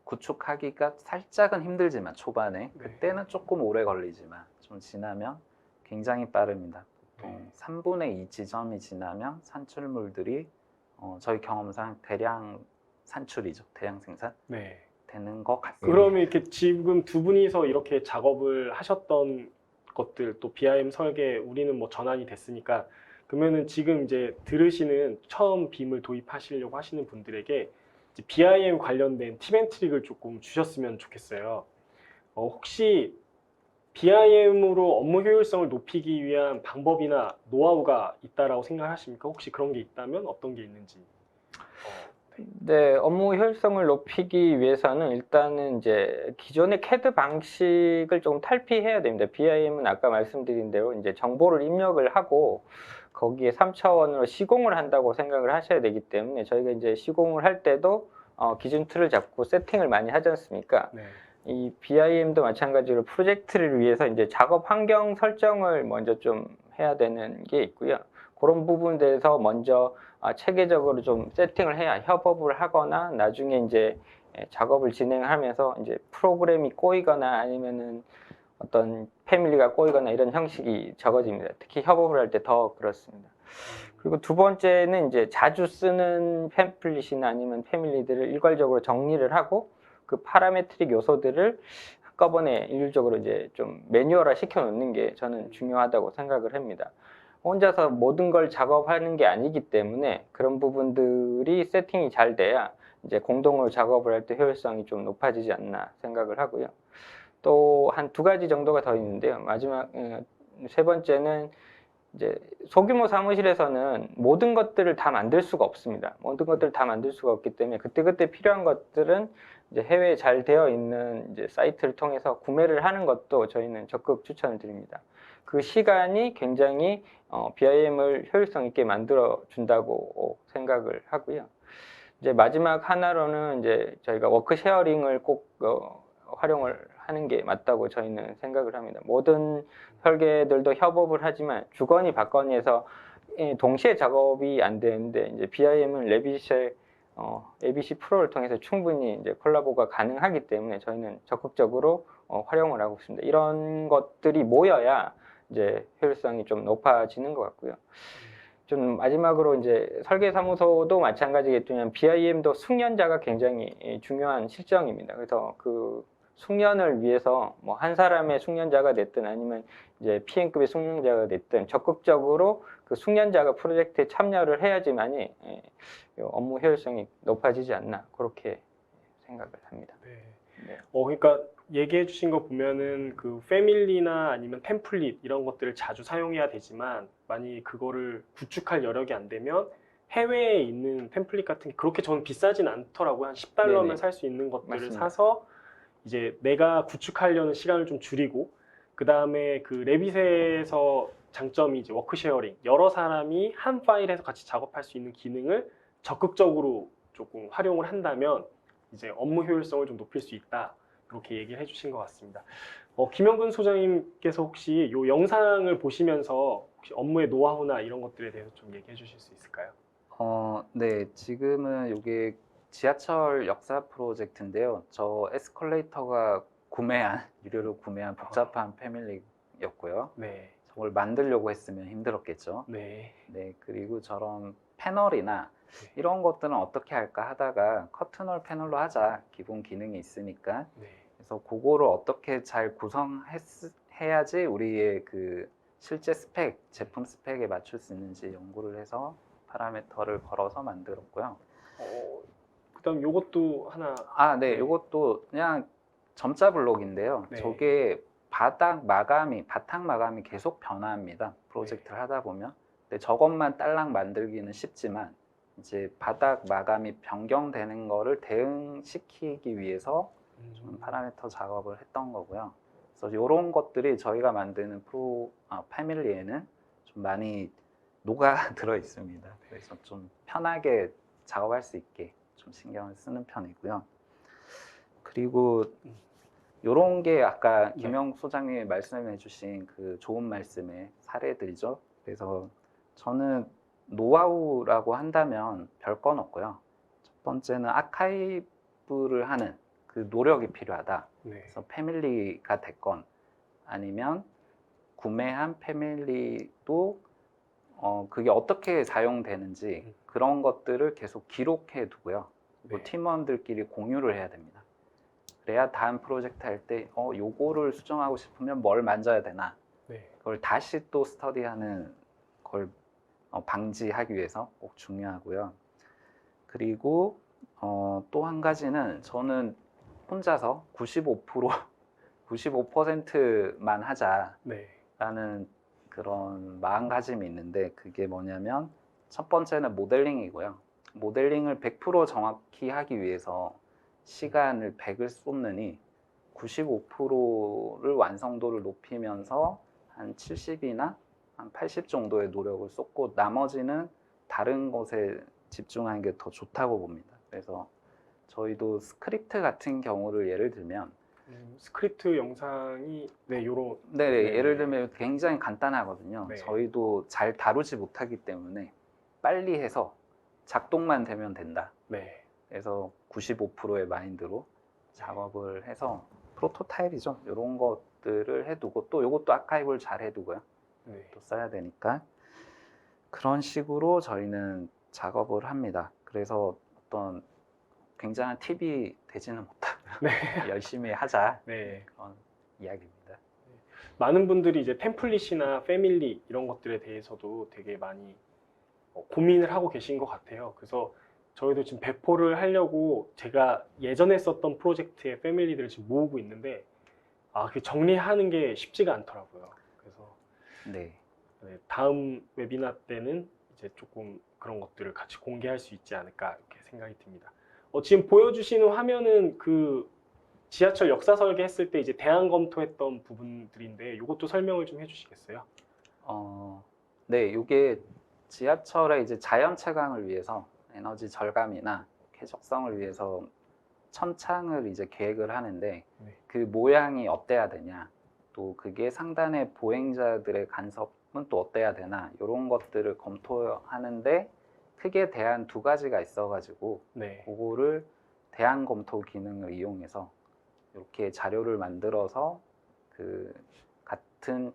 구축하기가 살짝은 힘들지만 초반에 그때는 조금 오래 걸리지만 좀 지나면 굉장히 빠릅니다. 보통 3분의 2 지점이 지나면 산출물들이 저희 경험상 대량 산출이죠. 대량 생산 네. 되는 것 같습니다. 그러면 이렇게 지금 두 분이서 이렇게 작업을 하셨던 것들 또 BIM 설계 우리는 뭐 전환이 됐으니까 그러면은 지금 이제 들으시는 처음 빔을 도입하시려고 하시는 분들에게 이제 BIM 관련된 팁 앤 트릭을 조금 주셨으면 좋겠어요. 혹시 BIM으로 업무 효율성을 높이기 위한 방법이나 노하우가 있다라고 생각하십니까? 혹시 그런 게 있다면 어떤 게 있는지. 네, 업무 효율성을 높이기 위해서는 일단은 이제 기존의 CAD 방식을 좀 탈피해야 됩니다. BIM은 아까 말씀드린 대로 이제 정보를 입력을 하고 거기에 3차원으로 시공을 한다고 생각을 하셔야 되기 때문에 저희가 이제 시공을 할 때도 기준 틀을 잡고 세팅을 많이 하지 않습니까? 네. 이 BIM도 마찬가지로 프로젝트를 위해서 이제 작업 환경 설정을 먼저 좀 해야 되는 게 있고요. 그런 부분들에서 먼저 체계적으로 좀 세팅을 해야 협업을 하거나 나중에 이제 작업을 진행하면서 이제 프로그램이 꼬이거나 아니면은 어떤 패밀리가 꼬이거나 이런 형식이 적어집니다. 특히 협업을 할 때 더 그렇습니다. 그리고 두 번째는 이제 자주 쓰는 템플릿이나 아니면 패밀리들을 일괄적으로 정리를 하고 그 파라메트릭 요소들을 한꺼번에 일률적으로 이제 좀 매뉴얼화 시켜 놓는 게 저는 중요하다고 생각을 합니다. 혼자서 모든 걸 작업하는 게 아니기 때문에 그런 부분들이 세팅이 잘 돼야 이제 공동으로 작업을 할 때 효율성이 좀 높아지지 않나 생각을 하고요. 또 한 두 가지 정도가 더 있는데요. 마지막 세 번째는 이제 소규모 사무실에서는 모든 것들을 다 만들 수가 없습니다. 모든 것들을 다 만들 수가 없기 때문에 그때그때 필요한 것들은 이제 해외에 잘 되어 있는 이제 사이트를 통해서 구매를 하는 것도 저희는 적극 추천을 드립니다. 그 시간이 굉장히 BIM을 효율성 있게 만들어 준다고 생각을 하고요. 이제 마지막 하나로는 이제 저희가 워크 쉐어링을 꼭 활용을 하는 게 맞다고 저희는 생각을 합니다. 모든 설계들도 협업을 하지만 주거니 받거니에서 동시에 작업이 안 되는데 이제 BIM은 레빗의 ABC 프로를 통해서 충분히 이제 콜라보가 가능하기 때문에 저희는 적극적으로 활용을 하고 있습니다. 이런 것들이 모여야 이제 효율성이 좀 높아지는 것 같고요. 좀 마지막으로 이제 설계사무소도 마찬가지겠지만 BIM도 숙련자가 굉장히 중요한 실정입니다. 그래서 그 숙련을 위해서 뭐 한 사람의 숙련자가 됐든 아니면 이제 PM급의 숙련자가 됐든 적극적으로 그 숙련자가 프로젝트에 참여를 해야지만이 업무 효율성이 높아지지 않나 그렇게 생각을 합니다. 네. 네. 그러니까 얘기해 주신 거 보면은 그 패밀리나 아니면 템플릿 이런 것들을 자주 사용해야 되지만 만약에 그거를 구축할 여력이 안 되면 해외에 있는 템플릿 같은 게 그렇게 저는 비싸진 않더라고요. 한 $10면 네네. 살 수 있는 것들을 맞습니다. 사서 이제 내가 구축하려는 시간을 좀 줄이고 그 다음에 그 레빗에서 장점이 이제 워크 쉐어링 여러 사람이 한 파일에서 같이 작업할 수 있는 기능을 적극적으로 조금 활용을 한다면 이제 업무 효율성을 좀 높일 수 있다. 이렇게 얘기를 해주신 것 같습니다. 김영근 소장님께서 혹시 이 영상을 보시면서 혹시 업무의 노하우나 이런 것들에 대해서 좀 얘기해 주실 수 있을까요? 네, 지금은 이게 지하철 역사 프로젝트인데요. 저 에스컬레이터가 유료로 구매한 복잡한 패밀리였고요. 네. 저걸 만들려고 했으면 힘들었겠죠. 네. 네, 그리고 저런 패널이나 이런 것들은 어떻게 할까 하다가 커튼홀 패널로 하자. 기본 기능이 있으니까. 네. 그래서 그거를 어떻게 잘 구성해야지 우리의 그 실제 스펙, 제품 스펙에 맞출 수 있는지 연구를 해서 파라미터를 걸어서 만들었고요. 그다음 요것도 하나. 네, 네. 이것도 그냥 점자 블록인데요. 네. 저게 바탕 마감이 계속 변화합니다. 프로젝트를 하다 보면. 근데 저것만 딸랑 만들기는 쉽지만 이제 바닥 마감이 변경되는 거를 대응시키기 위해서 좀 파라미터 작업을 했던 거고요. 그래서 이런 것들이 저희가 만드는 패밀리에는 좀 많이 녹아 들어 있습니다. 그래서 좀 편하게 작업할 수 있게 좀 신경을 쓰는 편이고요. 그리고 이런 게 아까 네. 김영 소장님이 말씀해 주신 그 좋은 말씀의 사례들이죠. 그래서 저는 노하우라고 한다면 별건 없고요. 첫 번째는 아카이브를 하는 그 노력이 필요하다. 네. 그래서 패밀리가 됐건 아니면 구매한 패밀리도 그게 어떻게 사용되는지 그런 것들을 계속 기록해 두고요. 그리고 네. 팀원들끼리 공유를 해야 됩니다. 그래야 다음 프로젝트 할 때 요거를 수정하고 싶으면 뭘 만져야 되나 네. 그걸 다시 또 스터디하는 걸 방지하기 위해서 꼭 중요하고요. 그리고 또 한 가지는 저는 혼자서 95%만 하자라는 네. 그런 마음가짐이 있는데 그게 뭐냐면 첫 번째는 모델링이고요. 모델링을 100% 정확히 하기 위해서 시간을 100을 쏟느니 95%를 완성도를 높이면서 한 70이나 한 80 정도의 노력을 쏟고 나머지는 다른 것에 집중하는 게 더 좋다고 봅니다. 그래서 저희도 스크립트 같은 경우를 예를 들면 스크립트 영상이 네, 요런 네, 네. 예를 들면 굉장히 간단하거든요. 네. 저희도 잘 다루지 못하기 때문에 빨리 해서 작동만 되면 된다. 네. 그래서 95%의 마인드로 작업을 해서 프로토타입이죠. 이런 것들을 해두고 또 이것도 아카이브를 잘 해두고요. 네. 또 써야 되니까 그런 식으로 저희는 작업을 합니다. 그래서 어떤 굉장한 팁이 되지는 못하고요. 네. 열심히 하자 네. 그런 이야기입니다. 많은 분들이 이제 템플릿이나 패밀리 이런 것들에 대해서도 되게 많이 고민을 하고 계신 것 같아요. 그래서 저희도 지금 배포를 하려고 제가 예전에 썼던 프로젝트의 패밀리들을 지금 모으고 있는데 그 정리하는 게 쉽지가 않더라고요. 그래서 네. 네, 다음 웨비나 때는 이제 조금 그런 것들을 같이 공개할 수 있지 않을까 이렇게 생각이 듭니다. 지금 보여주시는 화면은 그 지하철 역사 설계 했을 때 이제 대안 검토했던 부분들인데 이것도 설명을 좀 해주시겠어요? 네, 이게 지하철의 이제 자연 채광을 위해서 에너지 절감이나 쾌적성을 위해서 천창을 이제 계획을 하는데 네. 그 모양이 어때야 되냐, 또 그게 상단의 보행자들의 간섭은 또 어때야 되나 이런 것들을 검토하는데 크게 대안 두 가지가 있어가지고 네. 그거를 대안 검토 기능을 이용해서 이렇게 자료를 만들어서 그 같은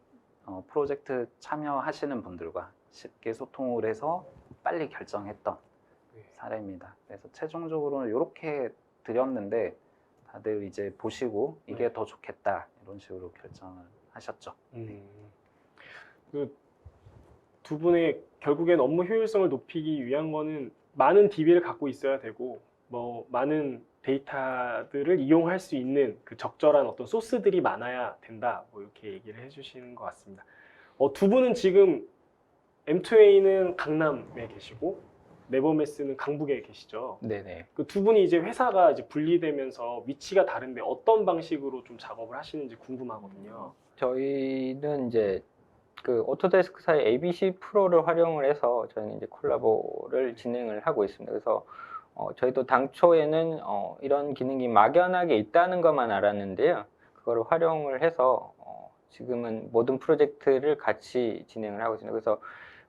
프로젝트 참여하시는 분들과 쉽게 소통을 해서 빨리 결정했던 네. 사례입니다. 그래서 최종적으로는 이렇게 드렸는데 다들 이제 보시고 이게 네. 더 좋겠다 이런 식으로 결정을 하셨죠. 그 두 분의 결국엔 업무 효율성을 높이기 위한 거는 많은 DB를 갖고 있어야 되고 뭐 많은 데이터들을 이용할 수 있는 그 적절한 어떤 소스들이 많아야 된다 뭐 이렇게 얘기를 해주시는 것 같습니다. 두 분은 지금 M2A는 강남에 계시고 네버메스는 강북에 계시죠. 네네. 그 두 분이 이제 회사가 이제 분리되면서 위치가 다른데 어떤 방식으로 좀 작업을 하시는지 궁금하거든요. 저희는 이제 그 오토데스크사의 ABC 프로를 활용을 해서 저희는 이제 콜라보를 진행을 하고 있습니다. 그래서 저희도 당초에는 이런 기능이 막연하게 있다는 것만 알았는데요. 그거를 활용을 해서 지금은 모든 프로젝트를 같이 진행을 하고 있습니다. 그래서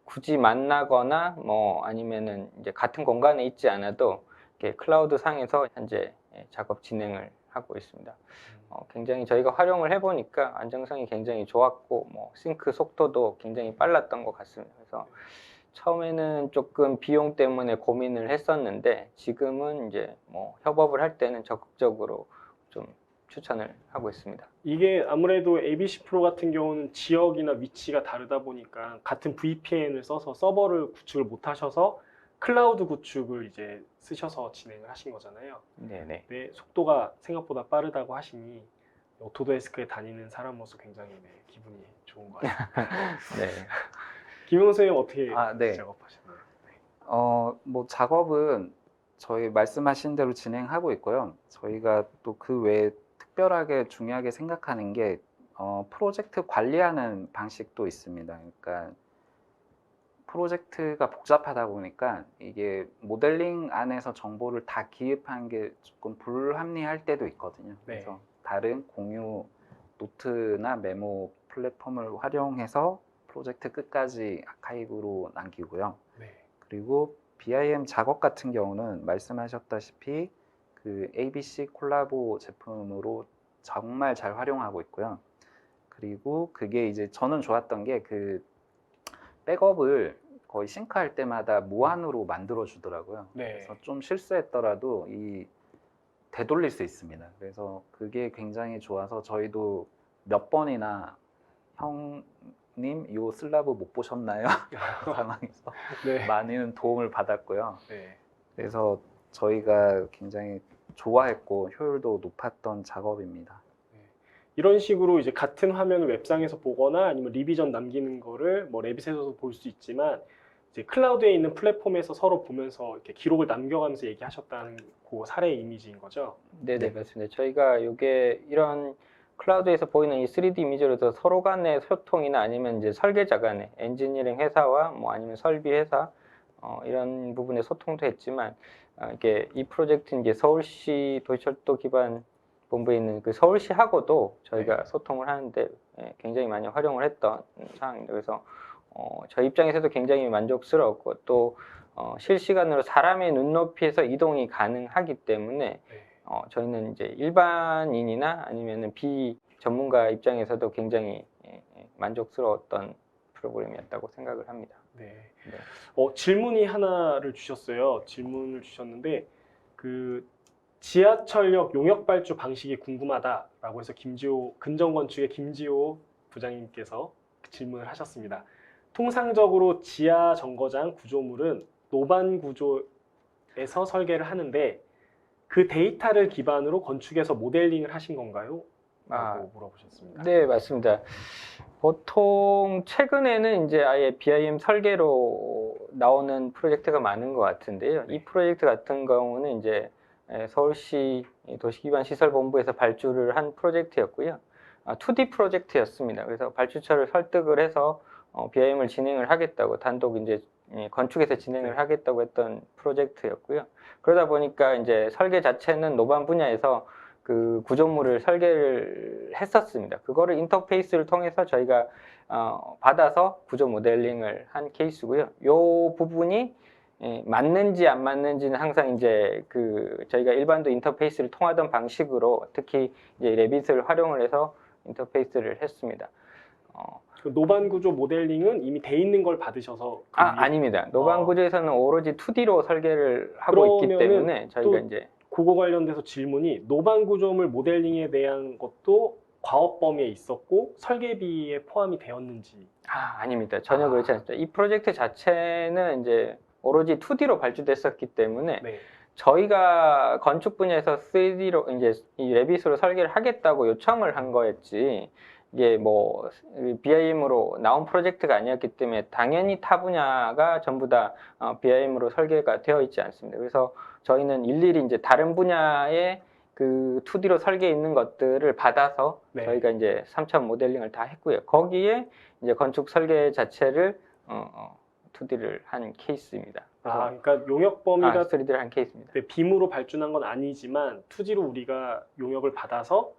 굳이 만나거나 뭐 아니면은 이제 같은 공간에 있지 않아도 이렇게 클라우드 상에서 현재 작업 진행을 하고 있습니다. 굉장히 저희가 활용을 해보니까 안정성이 굉장히 좋았고 뭐 싱크 속도도 굉장히 빨랐던 것 같습니다. 그래서 처음에는 조금 비용 때문에 고민을 했었는데 지금은 이제 뭐 협업을 할 때는 적극적으로 좀 추천을 하고 있습니다. 이게 아무래도 ABC 프로 같은 경우는 지역이나 위치가 다르다 보니까 같은 VPN을 써서 서버를 구축을 못 하셔서 클라우드 구축을 이제 쓰셔서 진행을 하신 거잖아요. 네네. 네, 속도가 생각보다 빠르다고 하시니 오토데스크에 다니는 사람으로서 굉장히 기분이 좋은 것 같습니다. 네. 김용 선생님 어떻게 네. 작업하셨나요? 뭐 작업은 저희 말씀하신 대로 진행하고 있고요. 저희가 또 그 외에 특별하게 중요하게 생각하는 게 프로젝트 관리하는 방식도 있습니다. 그러니까 프로젝트가 복잡하다 보니까 이게 모델링 안에서 정보를 다 기입한 게 조금 불합리할 때도 있거든요. 네. 그래서 다른 공유 노트나 메모 플랫폼을 활용해서 프로젝트 끝까지 아카이브로 남기고요. 네. 그리고 BIM 작업 같은 경우는 말씀하셨다시피 그 ABC 콜라보 제품으로 정말 잘 활용하고 있고요. 그리고 그게 이제 저는 좋았던 게 그 백업을 거의 싱크할 때마다 무한으로 만들어 주더라고요. 네. 그래서 좀 실수했더라도 되돌릴 수 있습니다. 그래서 그게 굉장히 좋아서 저희도 몇 번이나 형님 요 슬라브 못 보셨나요? 상황에서 네. 많은 도움을 받았고요. 네. 그래서 저희가 굉장히 좋아했고 효율도 높았던 작업입니다. 이런 식으로 이제 같은 화면을 웹상에서 보거나 아니면 리비전 남기는 거를 뭐 레빗에서도 볼 수 있지만 이제 클라우드에 있는 플랫폼에서 서로 보면서 이렇게 기록을 남겨가면서 얘기하셨다는 그 사례 이미지인 거죠. 네네, 맞습니다. 저희가 이게 이런 클라우드에서 보이는 이 3D 이미지로서 서로 간의 소통이나 아니면 이제 설계자 간의 엔지니어링 회사와 뭐 아니면 설비 회사 이런 부분의 소통도 했지만 이게 이 프로젝트는 이제 서울시 도시철도 기반 본부에 있는 그 서울시하고도 저희가 소통을 하는데 굉장히 많이 활용을 했던 상황입니다. 그래서 저희 입장에서도 굉장히 만족스러웠고 또 실시간으로 사람의 눈높이에서 이동이 가능하기 때문에 저희는 이제 일반인이나 아니면은 비전문가 입장에서도 굉장히 만족스러웠던 프로그램이었다고 생각을 합니다. 네. 네. 질문이 하나를 주셨어요. 질문을 주셨는데 그 지하철역 용역 발주 방식이 궁금하다라고 해서 근정건축의 김지호 부장님께서 질문을 하셨습니다. 통상적으로 지하 정거장 구조물은 노반 구조에서 설계를 하는데 그 데이터를 기반으로 건축에서 모델링을 하신 건가요? 라고 물어보셨습니다. 네, 맞습니다. 보통 최근에는 이제 아예 BIM 설계로 나오는 프로젝트가 많은 것 같은데요. 이 프로젝트 같은 경우는 이제 서울시 도시기반시설본부에서 발주를 한 프로젝트였고요. 2D 프로젝트였습니다. 그래서 발주처를 설득을 해서 BIM을 진행을 하겠다고 단독 이제 건축에서 진행을 하겠다고 했던 프로젝트였고요. 그러다 보니까 이제 설계 자체는 노반 분야에서 그 구조물을 설계를 했었습니다. 그거를 인터페이스를 통해서 저희가 받아서 구조 모델링을 한 케이스고요. 요 부분이 맞는지 안 맞는지는 항상 이제 저희가 일반도 인터페이스를 통하던 방식으로 특히 이제 레빗을 활용을 해서 인터페이스를 했습니다. 그 노반 구조 모델링은 이미 돼 있는 걸 받으셔서 아닙니다. 노반 구조에서는 오로지 2D로 설계를 하고 있기 때문에 저희가 이제 그거 관련돼서 질문이 노반 구조물 모델링에 대한 것도 과업 범위에 있었고 설계비에 포함이 되었는지. 아닙니다. 전혀 그렇지 않습니다. 이 프로젝트 자체는 이제 오로지 2D로 발주됐었기 때문에 저희가 건축 분야에서 3D로 이제 이 레빗으로 설계를 하겠다고 요청을 한 거였지 이게 뭐 BIM으로 나온 프로젝트가 아니었기 때문에 당연히 타 분야가 전부 다 BIM으로 설계가 되어 있지 않습니다. 그래서 저희는 일일이 이제 다른 분야의 그 2D로 설계해 있는 것들을 받아서 저희가 이제 3차 모델링을 다 했고요. 거기에 이제 건축 설계 자체를 2D를 한 케이스입니다. 그러니까 용역 범위가 3D를 한 케이스입니다. 빔으로 발주한 건 아니지만 2D로 우리가 용역을 받아서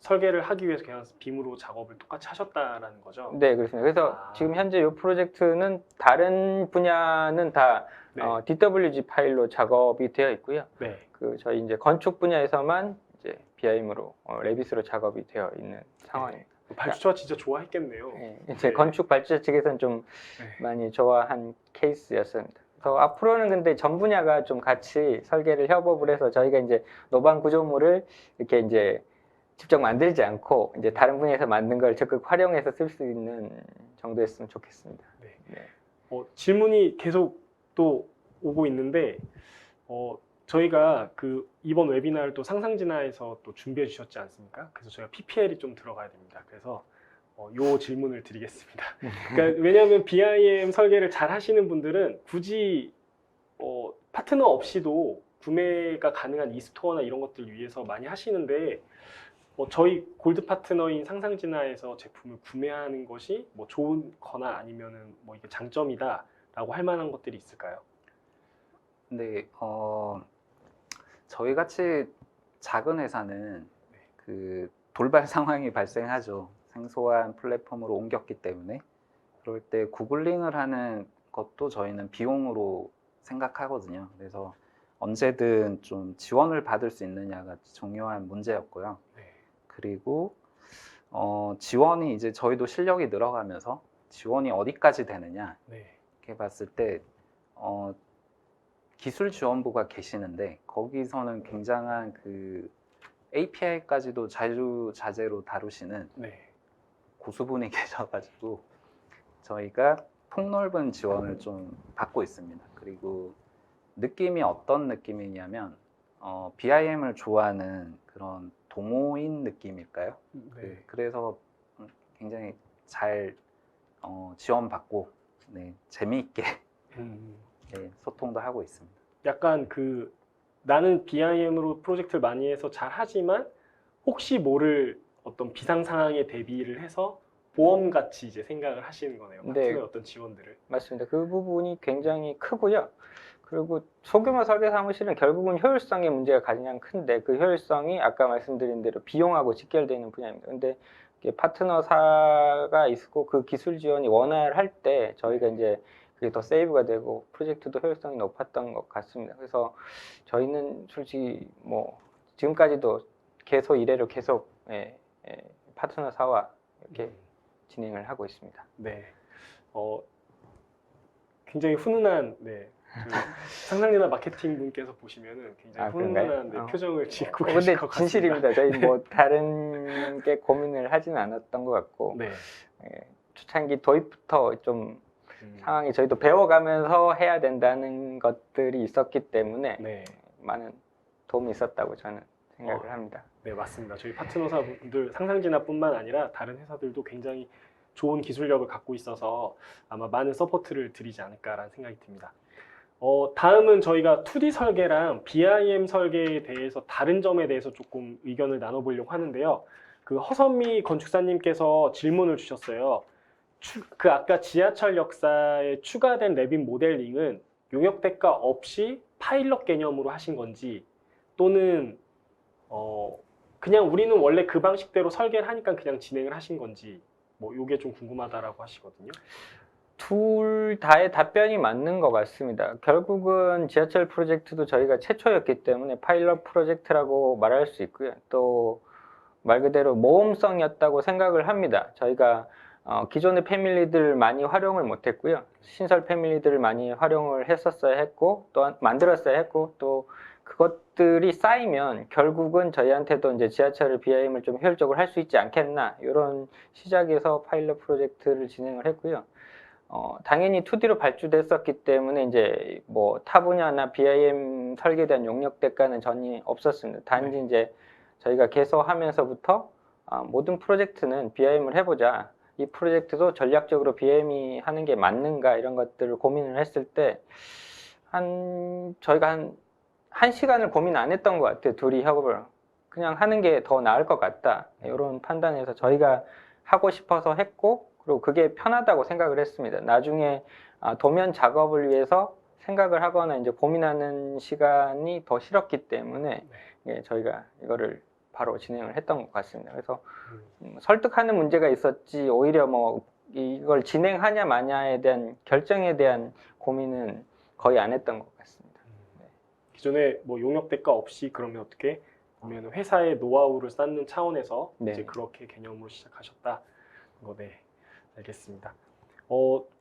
설계를 하기 위해서 그냥 빔으로 작업을 똑같이 하셨다라는 거죠? 네, 그렇습니다. 그래서 지금 현재 이 프로젝트는 다른 분야는 다 DWG 파일로 작업이 되어 있고요. 저희 이제 건축 분야에서만 이제 BIM으로 레빗으로 작업이 되어 있는 상황입니다. 발주처가 진짜 좋아했겠네요. 이제 건축 발주자 측에서는 좀 많이 좋아한 케이스였습니다. 그래서 앞으로는 근데 전 분야가 좀 같이 설계를 협업을 해서 저희가 이제 노반 구조물을 이렇게 이제 직접 만들지 않고 이제 다른 분야에서 만든 걸 적극 활용해서 쓸 수 있는 정도였으면 좋겠습니다. 질문이 계속 또 오고 있는데 저희가 이번 웨비나를 또 상상진화에서 또 준비해 주셨지 않습니까? 그래서 저희가 PPL이 좀 들어가야 됩니다. 그래서 요 질문을 드리겠습니다. 그러니까 왜냐하면 BIM 설계를 잘 하시는 분들은 굳이 파트너 없이도 구매가 가능한 이스토어나 이런 것들 위해서 많이 하시는데 저희 골드 파트너인 상상진화에서 제품을 구매하는 것이 뭐 좋거나 아니면은 뭐 이게 장점이다라고 할 만한 것들이 있을까요? 근데 저희 같이 작은 회사는 그 돌발 상황이 발생하죠. 생소한 플랫폼으로 옮겼기 때문에. 그럴 때 구글링을 하는 것도 저희는 비용으로 생각하거든요. 그래서 언제든 좀 지원을 받을 수 있느냐가 중요한 문제였고요. 네. 그리고 지원이 이제 저희도 실력이 늘어가면서 지원이 어디까지 되느냐 네. 이렇게 봤을 때 기술 지원부가 계시는데 거기서는 굉장한 그 API까지도 자유자재로 다루시는 네. 고수분이 계셔가지고 저희가 폭넓은 지원을 좀 받고 있습니다. 그리고 느낌이 어떤 느낌이냐면 BIM을 좋아하는 그런 동호인 느낌일까요? 네. 그래서 굉장히 잘 지원받고 네, 재미있게 네, 소통도 하고 있습니다. 약간 그 나는 BIM으로 프로젝트를 많이 해서 잘 하지만 혹시 모를 어떤 비상 상황에 대비를 해서 보험같이 이제 생각을 하시는 거네요. 네. 파트너의 어떤 지원들을. 맞습니다. 그 부분이 굉장히 크고요. 그리고 소규모 설계 사무실은 결국은 효율성의 문제가 가장 큰데 그 효율성이 아까 말씀드린 대로 비용하고 직결되는 분야입니다. 근데 파트너사가 있고 그 기술 지원이 원활할 때 저희가 이제 그게 더 세이브가 되고 프로젝트도 효율성이 높았던 것 같습니다. 그래서 저희는 솔직히 뭐 지금까지도 계속 이래로 계속 파트너사와 이렇게 진행을 하고 있습니다. 네. 굉장히 훈훈한 그 상상진화 마케팅 분께서 보시면은 굉장히 그런가요? 훈훈한 표정을 짓고 계실 근데 것 같습니다. 진실입니다. 저희 뭐 다른 게 고민을 하지는 않았던 것 같고 네. 초창기 도입부터 좀 상황이 저희도 배워가면서 해야 된다는 것들이 있었기 때문에 네. 많은 도움이 있었다고 저는 생각을 합니다. 네, 맞습니다. 저희 파트너사분들 상상진화뿐만 아니라 다른 회사들도 굉장히 좋은 기술력을 갖고 있어서 아마 많은 서포트를 드리지 않을까라는 생각이 듭니다. 다음은 저희가 2D 설계랑 BIM 설계에 대해서 다른 점에 대해서 조금 의견을 나눠보려고 하는데요. 그 허선미 건축사님께서 질문을 주셨어요. 그 아까 지하철 역사에 추가된 레빗 모델링은 용역 대가 없이 파일럿 개념으로 하신 건지 또는 그냥 우리는 원래 그 방식대로 설계를 하니까 그냥 진행을 하신 건지 뭐 요게 좀 궁금하다라고 하시거든요. 둘 다의 답변이 맞는 것 같습니다. 결국은 지하철 프로젝트도 저희가 최초였기 때문에 파일럿 프로젝트라고 말할 수 있고요. 또 말 그대로 모험성이었다고 생각을 합니다. 저희가 기존의 패밀리들 많이 활용을 못했고요. 신설 패밀리들을 많이 활용을 했었어야 했고 또 만들었어야 했고 또 그것들이 쌓이면 결국은 저희한테도 이제 지하철을 BIM을 좀 효율적으로 할 수 있지 않겠나 이런 시작에서 파일럿 프로젝트를 진행을 했고요. 당연히 2D로 발주됐었기 때문에 이제 뭐 타 분야나 BIM 설계에 대한 용역 대가는 전혀 없었습니다. 단지 이제 저희가 개소하면서부터 모든 프로젝트는 BIM을 해보자. 이 프로젝트도 전략적으로 BIM이 하는 게 맞는가 이런 것들을 고민을 했을 때 저희가 한 시간을 고민 안 했던 것 같아요. 둘이 협업을. 그냥 하는 게 더 나을 것 같다. 이런 판단에서 저희가 하고 싶어서 했고 그리고 그게 편하다고 생각을 했습니다. 나중에 도면 작업을 위해서 생각을 하거나 이제 고민하는 시간이 더 싫었기 때문에 저희가 이거를 바로 진행을 했던 것 같습니다. 그래서 설득하는 문제가 있었지 오히려 뭐 이걸 진행하냐 마냐에 대한 결정에 대한 고민은 거의 안 했던 것 같습니다. 기존에 뭐 용역 대가 없이 그러면 어떻게 보면 회사의 노하우를 쌓는 차원에서 이제 그렇게 개념으로 시작하셨다. 네, 알겠습니다.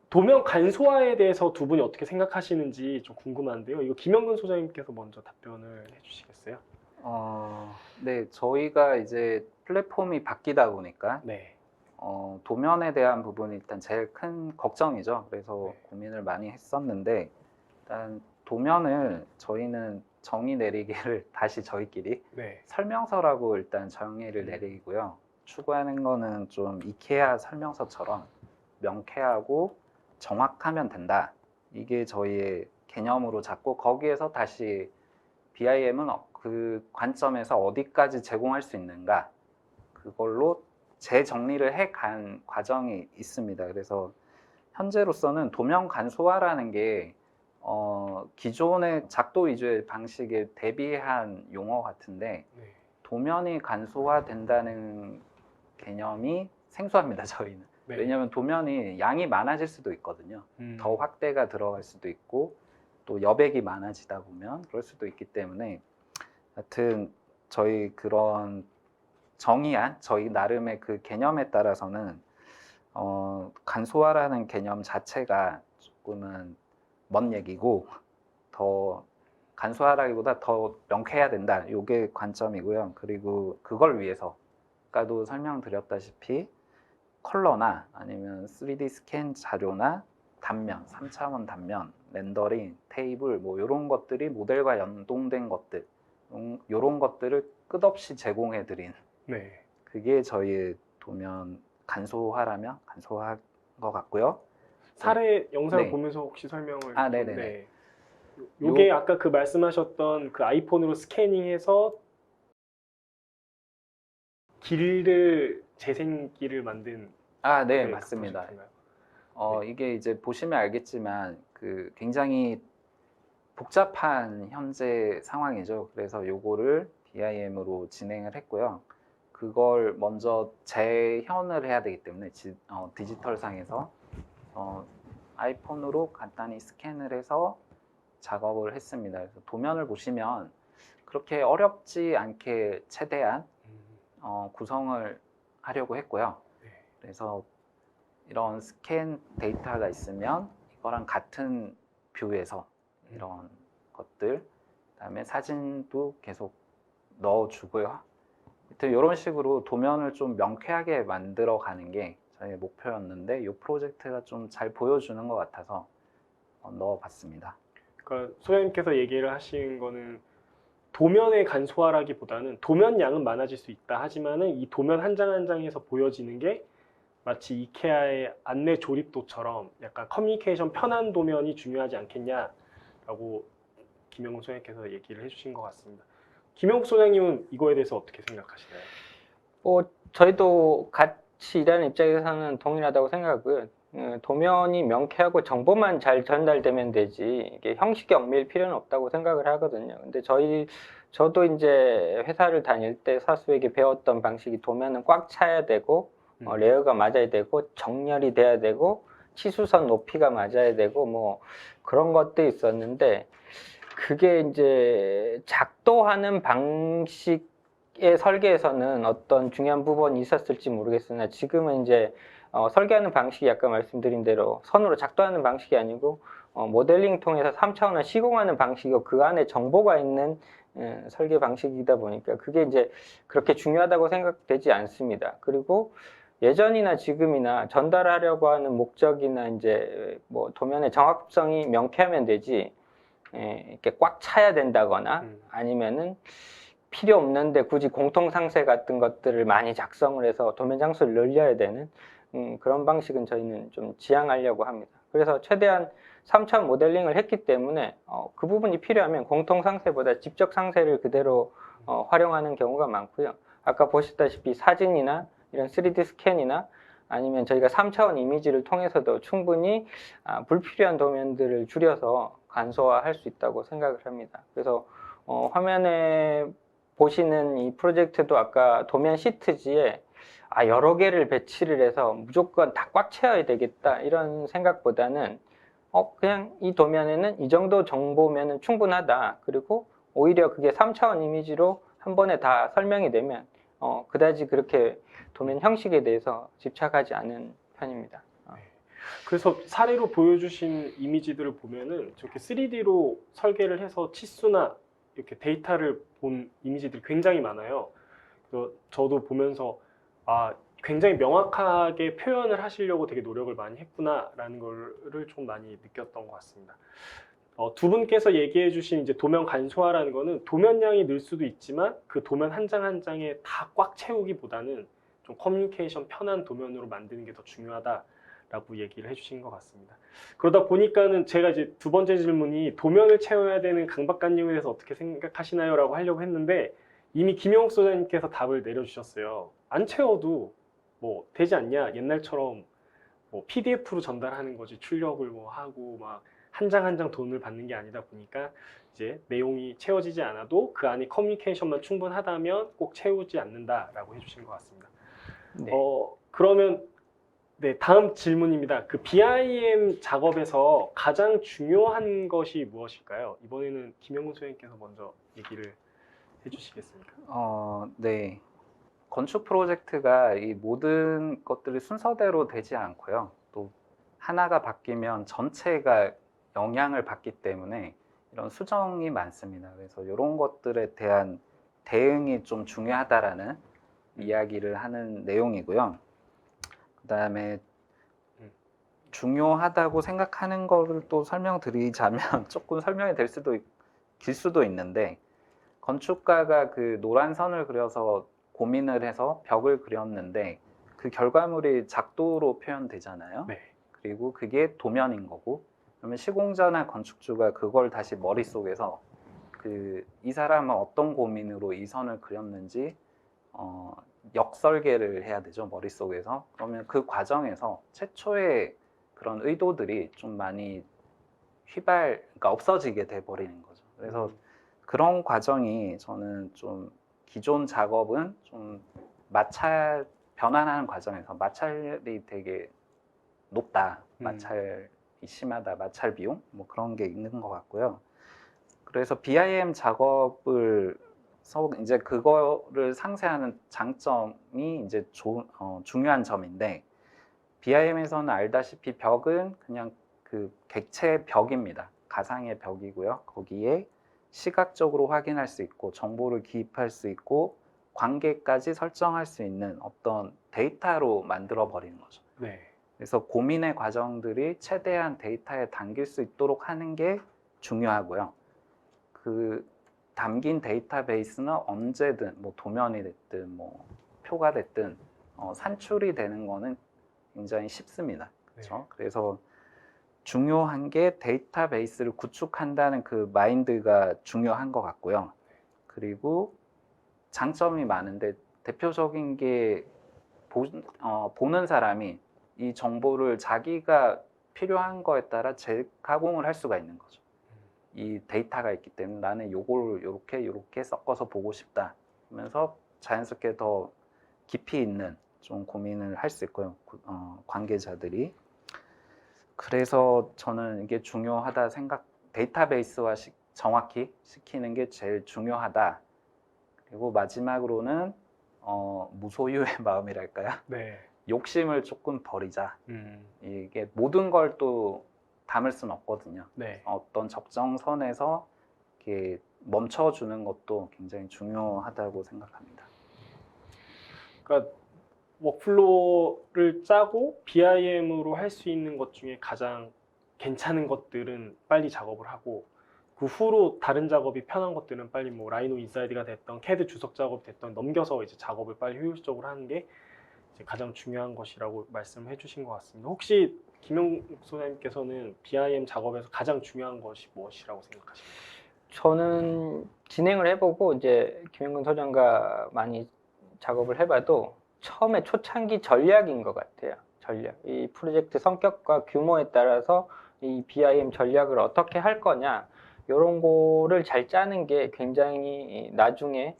도면 간소화에 대해서 두 분이 어떻게 생각하시는지 좀 궁금한데요. 이거 김영근 소장님께서 먼저 답변을 해주시겠어요? 네, 저희가 이제 플랫폼이 바뀌다 보니까 도면에 대한 부분이 일단 제일 큰 걱정이죠. 그래서 고민을 많이 했었는데 일단 도면을 저희는 정의 내리기를 다시 저희끼리 설명서라고 일단 정의를 내리고요. 추구하는 거는 좀 이케아 설명서처럼 명쾌하고 정확하면 된다. 이게 저희의 개념으로 잡고 거기에서 다시 BIM은 그 관점에서 어디까지 제공할 수 있는가 그걸로 재정리를 해간 과정이 있습니다. 그래서 현재로서는 도면 간소화라는 게 기존의 작도 위주의 방식에 대비한 용어 같은데 네. 도면이 간소화된다는 개념이 생소합니다, 저희는. 네. 왜냐하면 도면이 양이 많아질 수도 있거든요. 더 확대가 들어갈 수도 있고 또 여백이 많아지다 보면 그럴 수도 있기 때문에 하여튼 저희 그런 정의한 저희 나름의 그 개념에 따라서는 간소화라는 개념 자체가 조금은 먼 얘기고 더 간소화라기보다 더 명쾌해야 된다. 이게 관점이고요. 그리고 그걸 위해서 아까도 설명드렸다시피 컬러나 아니면 3D 스캔 자료나 단면, 3차원 단면, 렌더링, 테이블 뭐 이런 것들이 모델과 연동된 것들 이런 것들을 끝없이 제공해 드린 네. 그게 저희의 도면 간소화라면 간소화한 것 같고요. 사례 영상을 네. 보면서 혹시 설명을 아, 네네네. 네. 요게 아까 그 말씀하셨던 그 아이폰으로 스캐닝해서 길을 재생기를 만든 네, 그 맞습니다. 프로젝트인가요? 이게 이제 보시면 알겠지만 그 굉장히 복잡한 현재 상황이죠. 그래서 요거를 BIM으로 진행을 했고요. 그걸 먼저 재현을 해야 되기 때문에 디지털 상에서 아이폰으로 간단히 스캔을 해서 작업을 했습니다. 그래서 도면을 보시면 그렇게 어렵지 않게 최대한 구성을 하려고 했고요. 네. 그래서 이런 스캔 데이터가 있으면 이거랑 같은 뷰에서 이런 것들 그다음에 사진도 계속 넣어주고요. 하여튼 이런 식으로 도면을 좀 명쾌하게 만들어 가는 게 저희의 목표였는데 이 프로젝트가 좀 잘 보여주는 것 같아서 넣어봤습니다. 그러니까 소장님께서 얘기를 하신 거는 도면의 간소화라기보다는 도면 양은 많아질 수 있다 하지만은 이 도면 한 장 한 장에서 보여지는 게 마치 이케아의 안내 조립도처럼 약간 커뮤니케이션 편한 도면이 중요하지 않겠냐라고 김영국 소장님께서 얘기를 해주신 것 같습니다. 김영국 소장님은 이거에 대해서 어떻게 생각하시나요? 저희도 같이 일하는 입장에서는 동일하다고 생각하고요. 도면이 명쾌하고 정보만 잘 전달되면 되지 이게 형식이 얽매일 필요는 없다고 생각을 하거든요. 근데 저도 이제 회사를 다닐 때 사수에게 배웠던 방식이 도면은 꽉 차야 되고 레이어가 맞아야 되고 정렬이 돼야 되고 치수선 높이가 맞아야 되고 뭐 그런 것도 있었는데 그게 이제 작도하는 방식의 설계에서는 어떤 중요한 부분이 있었을지 모르겠으나 지금은 이제 설계하는 방식이 아까 말씀드린 대로 선으로 작도하는 방식이 아니고 모델링 통해서 3차원을 시공하는 방식이고 그 안에 정보가 있는 설계 방식이다 보니까 그게 이제 그렇게 중요하다고 생각되지 않습니다. 그리고 예전이나 지금이나 전달하려고 하는 목적이나 이제 뭐 도면의 정확성이 명쾌하면 되지 이렇게 꽉 차야 된다거나 아니면은 필요 없는데 굳이 공통 상세 같은 것들을 많이 작성을 해서 도면 장수를 늘려야 되는 그런 방식은 저희는 좀 지향하려고 합니다. 그래서 최대한 3차원 모델링을 했기 때문에 그 부분이 필요하면 공통 상세보다 직접 상세를 그대로 활용하는 경우가 많고요. 아까 보셨다시피 사진이나 이런 3D 스캔이나 아니면 저희가 3차원 이미지를 통해서도 충분히 불필요한 도면들을 줄여서 간소화할 수 있다고 생각을 합니다. 그래서 화면에 보시는 이 프로젝트도 아까 도면 시트지에 여러 개를 배치를 해서 무조건 다 꽉 채워야 되겠다 이런 생각보다는 그냥 이 도면에는 이 정도 정보면은 충분하다. 그리고 오히려 그게 3차원 이미지로 한 번에 다 설명이 되면 그다지 그렇게 도면 형식에 대해서 집착하지 않은 편입니다. 그래서 사례로 보여주신 이미지들을 보면은 저렇게 3D로 설계를 해서 치수나 이렇게 데이터를 본 이미지들이 굉장히 많아요. 그래서 저도 보면서 굉장히 명확하게 표현을 하시려고 되게 노력을 많이 했구나라는 거를 좀 많이 느꼈던 것 같습니다. 두 분께서 얘기해 주신 이제 도면 간소화라는 거는 도면량이 늘 수도 있지만 그 도면 한 장 한 장에 다 꽉 채우기보다는 좀 커뮤니케이션 편한 도면으로 만드는 게 더 중요하다 라고 얘기를 해주신 것 같습니다. 그러다 보니까는 제가 이제 두 번째 질문이 도면을 채워야 되는 강박관념에 대해서 어떻게 생각하시나요? 라고 하려고 했는데 이미 김영욱 소장님께서 답을 내려주셨어요. 안 채워도 뭐 되지 않냐? 옛날처럼 뭐 PDF로 전달하는 거지 출력을 뭐 하고 막 한 장 한 장 돈을 받는 게 아니다 보니까 이제 내용이 채워지지 않아도 그 안에 커뮤니케이션만 충분하다면 꼭 채우지 않는다라고 해주신 것 같습니다. 네. 그러면 네, 다음 질문입니다. 그 BIM 작업에서 가장 중요한 것이 무엇일까요? 이번에는 김영훈 소장님께서 먼저 얘기를 해주시겠습니까? 네. 건축 프로젝트가 이 모든 것들이 순서대로 되지 않고요. 또 하나가 바뀌면 전체가 영향을 받기 때문에 이런 수정이 많습니다. 그래서 이런 것들에 대한 대응이 좀 중요하다라는 이야기를 하는 내용이고요. 그 다음에 중요하다고 생각하는 거를 또 설명드리자면 조금 설명이 길 수도 있는데 건축가가 그 노란 선을 그려서 고민을 해서 벽을 그렸는데 그 결과물이 작도로 표현되잖아요. 네. 그리고 그게 도면인 거고 그러면 시공자나 건축주가 그걸 다시 머릿속에서 이 사람은 어떤 고민으로 이 선을 그렸는지 역설계를 해야 되죠, 머릿속에서. 그러면 그 과정에서 최초의 그런 의도들이 좀 많이 그러니까 없어지게 돼 버리는 거죠. 그래서 그런 과정이 저는 좀 기존 작업은 좀 변환하는 과정에서 마찰이 되게 높다, 마찰이 심하다, 마찰 비용 뭐 그런 게 있는 것 같고요. 그래서 BIM 작업을 이제 그거를 상쇄하는 장점이 이제 중요한 점인데 BIM에서는 알다시피 벽은 그냥 그 객체 벽입니다. 가상의 벽이고요. 거기에 시각적으로 확인할 수 있고 정보를 기입할 수 있고 관계까지 설정할 수 있는 어떤 데이터로 만들어 버리는 거죠. 네. 그래서 고민의 과정들이 최대한 데이터에 담길 수 있도록 하는 게 중요하고요. 그 담긴 데이터베이스는 언제든 뭐 도면이 됐든 뭐 표가 됐든 산출이 되는 거는 굉장히 쉽습니다. 그렇죠? 네. 그래서 중요한 게 데이터베이스를 구축한다는 그 마인드가 중요한 것 같고요. 그리고 장점이 많은데 대표적인 게 보는 사람이 이 정보를 자기가 필요한 거에 따라 재가공을 할 수가 있는 거죠. 이 데이터가 있기 때문에 나는 요거를 요렇게 섞어서 보고 싶다 하면서 자연스럽게 더 깊이 있는 좀 고민을 할 수 있고요. 관계자들이. 그래서 저는 이게 중요하다 데이터베이스화 정확히 시키는 게 제일 중요하다. 그리고 마지막으로는 무소유의 마음이랄까요? 네. 욕심을 조금 버리자. 이게 모든 걸 또 담을 수는 없거든요. 네. 어떤 적정선에서 이렇게 멈춰주는 것도 굉장히 중요하다고 생각합니다. 그러니까 워크플로우를 짜고 BIM으로 할 수 있는 것 중에 가장 괜찮은 것들은 빨리 작업을 하고 그 후로 다른 작업이 편한 것들은 빨리 뭐 라이노 인사이드가 됐던 CAD 주석 작업이 됐던 넘겨서 이제 작업을 빨리 효율적으로 하는 게 이제 가장 중요한 것이라고 말씀해 주신 것 같습니다. 혹시 김영욱 소장님께서는 BIM 작업에서 가장 중요한 것이 무엇이라고 생각하십니까? 저는 진행을 해보고 이제 김영근 소장과 많이 작업을 해봐도 처음에 초창기 전략인 것 같아요. 전략. 이 프로젝트 성격과 규모에 따라서 이 BIM 전략을 어떻게 할 거냐 이런 거를 잘 짜는 게 굉장히 나중에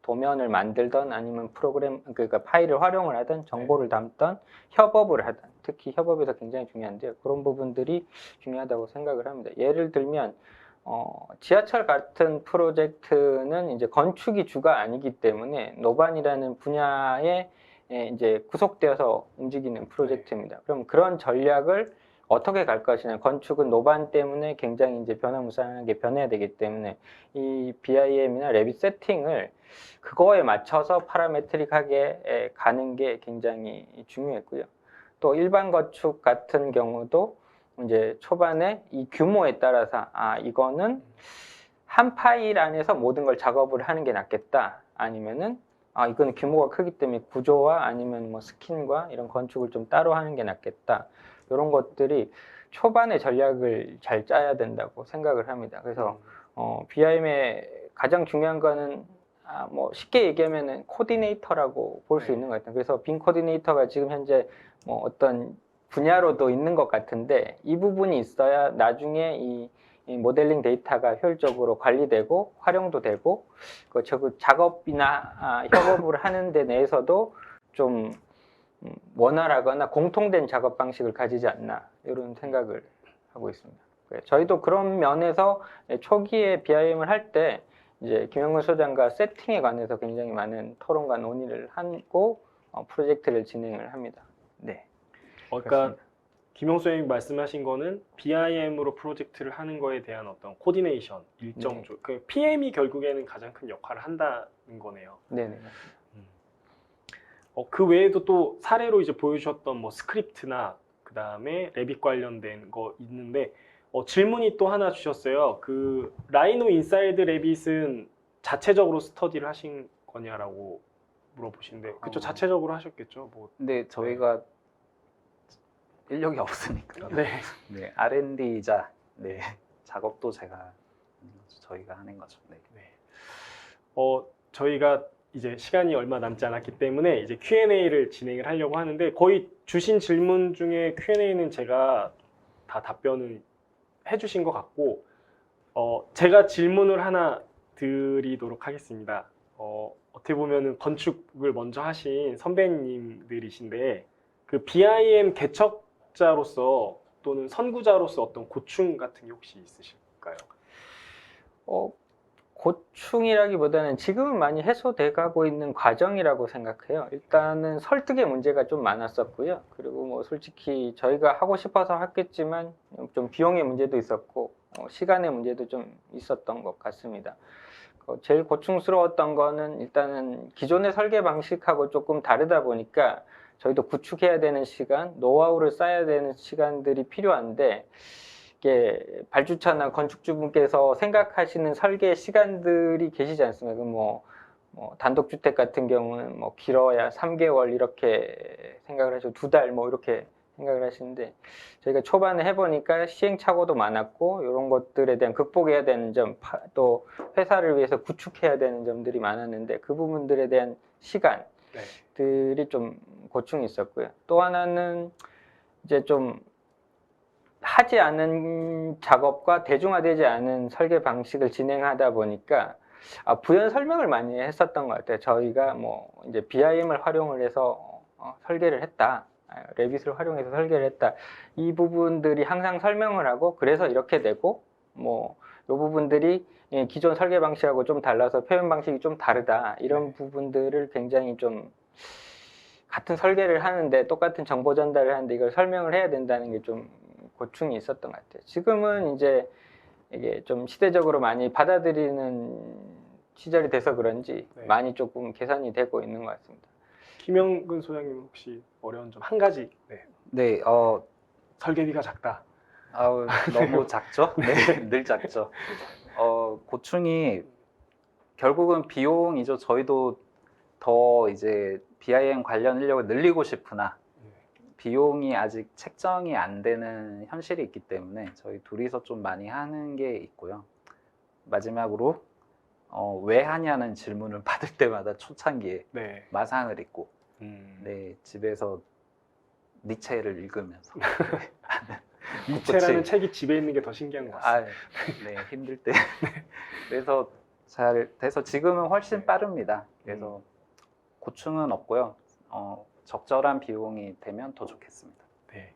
도면을 만들던 아니면 그러니까 파일을 활용을 하든 정보를 담던 협업을 하든 특히 협업에서 굉장히 중요한데요. 그런 부분들이 중요하다고 생각을 합니다. 예를 들면 지하철 같은 프로젝트는 이제 건축이 주가 아니기 때문에 노반이라는 분야에 이제 구속되어서 움직이는 프로젝트입니다. 그럼 그런 전략을 어떻게 갈 것이냐. 건축은 노반 때문에 굉장히 이제 변화무쌍하게 변해야 되기 때문에 이 BIM이나 레빗 세팅을 그거에 맞춰서 파라메트릭하게 가는 게 굉장히 중요했고요. 또 일반 건축 같은 경우도 이제 초반에 이 규모에 따라서 이거는 한 파일 안에서 모든 걸 작업을 하는 게 낫겠다. 아니면은 이건 규모가 크기 때문에 구조와 아니면 뭐 스킨과 이런 건축을 좀 따로 하는 게 낫겠다. 이런 것들이 초반에 전략을 잘 짜야 된다고 생각을 합니다. 그래서 BIM의 가장 중요한 거는 뭐 쉽게 얘기하면은 코디네이터라고 볼 수 네. 있는 것 같아요. 그래서 빔 코디네이터가 지금 현재 뭐 어떤 분야로도 있는 것 같은데 이 부분이 있어야 나중에 이 모델링 데이터가 효율적으로 관리되고 활용도 되고 그 작업이나 협업을 하는 데 내에서도 좀 원활하거나 공통된 작업 방식을 가지지 않나 이런 생각을 하고 있습니다. 저희도 그런 면에서 초기에 BIM을 할 때 이제 김영근 소장과 세팅에 관해서 굉장히 많은 토론과 논의를 하고 프로젝트를 진행을 합니다. 네. 그러니까 그렇습니다. 김용수 선생님 말씀하신 거는 BIM으로 프로젝트를 하는 거에 대한 어떤 코디네이션, 일정 네. 그 PM이 결국에는 가장 큰 역할을 한다는 거네요. 네네. 그 외에도 또 사례로 이제 보여주셨던 뭐 스크립트나 그 다음에 레빗 관련된 거 있는데 질문이 또 하나 주셨어요. 그 라이노 인사이드 레빗은 자체적으로 스터디를 하신 거냐라고 물어보시는데 그쵸, 자체적으로 하셨겠죠. 뭐 근데 저희가 인력이 없으니까 네. 네, R&D이자 네, 작업도 저희가 하는 거죠. 네. 저희가 이제 시간이 얼마 남지 않았기 때문에 이제 Q&A를 진행을 하려고 하는데 거의 주신 질문 중에 Q&A는 제가 다 답변을 해주신 것 같고 제가 질문을 하나 드리도록 하겠습니다. 어떻게 보면은 건축을 먼저 하신 선배님들이신데 그 BIM 개척자로서 또는 선구자로서 어떤 고충 같은 게 혹시 있으실까요? 고충이라기보다는 지금은 많이 해소돼 가고 있는 과정이라고 생각해요. 일단은 설득의 문제가 좀 많았었고요. 그리고 뭐 솔직히 저희가 하고 싶어서 했겠지만 좀 비용의 문제도 있었고 시간의 문제도 좀 있었던 것 같습니다. 제일 고충스러웠던 거는 일단은 기존의 설계 방식하고 조금 다르다 보니까 저희도 구축해야 되는 시간, 노하우를 쌓아야 되는 시간들이 필요한데 이게 발주처나 건축주분께서 생각하시는 설계 시간들이 계시지 않습니까? 뭐 단독주택 같은 경우는 뭐 길어야 3개월 이렇게 생각을 하시고 2달 뭐 이렇게 생각을 하시는데 저희가 초반에 해보니까 시행착오도 많았고 이런 것들에 대한 극복해야 되는 점, 또 회사를 위해서 구축해야 되는 점들이 많았는데 그 부분들에 대한 시간들이 좀 고충이 있었고요. 또 하나는 이제 좀 하지 않은 작업과 대중화되지 않은 설계 방식을 진행하다 보니까 부연 설명을 많이 했었던 것 같아요. 저희가 뭐 이제 BIM을 활용을 해서 설계를 했다. 레빗을 활용해서 설계를 했다. 이 부분들이 항상 설명을 하고 그래서 이렇게 되고 뭐 이 부분들이 기존 설계 방식하고 좀 달라서 표현 방식이 좀 다르다. 이런 부분들을 굉장히 좀 같은 설계를 하는데 똑같은 정보 전달을 하는데 이걸 설명을 해야 된다는 게 좀 고충이 있었던 것 같아요. 지금은 이제 이게 좀 시대적으로 많이 받아들이는 시절이 돼서 그런지 많이 조금 개선이 되고 있는 것 같습니다. 김영근 소장님 혹시 어려운 점 한 가지. 네, 설계비가 작다. 너무 작죠? 네, 늘 작죠. 고충이 결국은 비용이죠. 저희도 더 이제 BIM 관련 인력을 늘리고 싶으나 비용이 아직 책정이 안 되는 현실이 있기 때문에 저희 둘이서 좀 많이 하는 게 있고요. 마지막으로 왜 하냐는 질문을 받을 때마다 초창기에 마상을 읽고 네, 집에서 니체를 읽으면서 니체라는 책이 집에 있는 게 더 신기한 것 같습니다. 네, 힘들 때. 그래서 잘 돼서 지금은 훨씬 빠릅니다. 그래서 고충은 없고요. 적절한 비용이 되면 더 좋겠습니다. 네.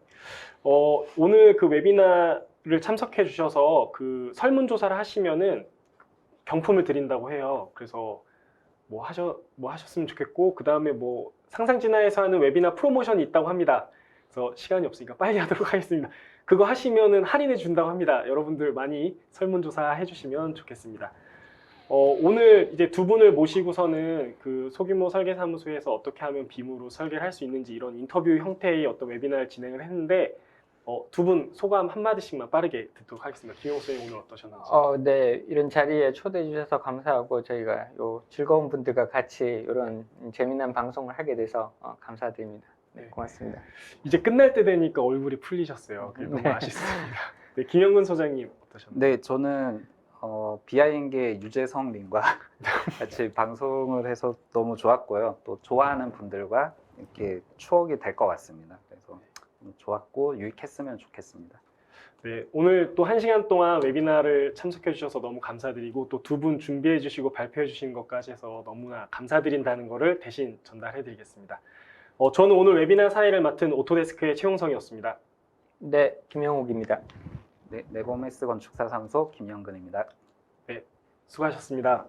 오늘 그 웨비나를 참석해 주셔서 그 설문조사를 하시면은 경품을 드린다고 해요. 그래서 뭐 하셨으면 좋겠고, 그 다음에 뭐 상상진화에서 하는 웨비나 프로모션이 있다고 합니다. 그래서 시간이 없으니까 빨리 하도록 하겠습니다. 그거 하시면은 할인해 준다고 합니다. 여러분들 많이 설문조사 해주시면 좋겠습니다. 오늘 이제 두 분을 모시고서는 그 소규모 설계사무소에서 어떻게 하면 빔으로 설계를 할 수 있는지 이런 인터뷰 형태의 어떤 웨비나를 진행을 했는데 두 분 소감 한마디씩만 빠르게 듣도록 하겠습니다. 김영호 선생님 오늘 어떠셨는지. 네, 이런 자리에 초대해 주셔서 감사하고 저희가 요 즐거운 분들과 같이 이런 재미난 방송을 하게 돼서 감사드립니다. 네, 네. 고맙습니다. 이제 끝날 때 되니까 얼굴이 풀리셨어요. 그게 너무 네. 아쉽습니다. 네, 김영근 소장님 어떠셨나요? 네, 저는 비하인드의 유재성님과 같이 방송을 해서 너무 좋았고요. 또 좋아하는 분들과 이렇게 추억이 될 것 같습니다. 그래서 좋았고 유익했으면 좋겠습니다. 네, 오늘 또 1시간 동안 웨비나를 참석해 주셔서 너무 감사드리고 또 두 분 준비해 주시고 발표해 주신 것까지 해서 너무나 감사드린다는 거를 대신 전달해 드리겠습니다. 저는 오늘 웨비나 사회를 맡은 오토데스크의 최용성이었습니다. 네, 김영욱입니다. 네, 네버메스 건축사 사무소 김영근입니다. 수고하셨습니다.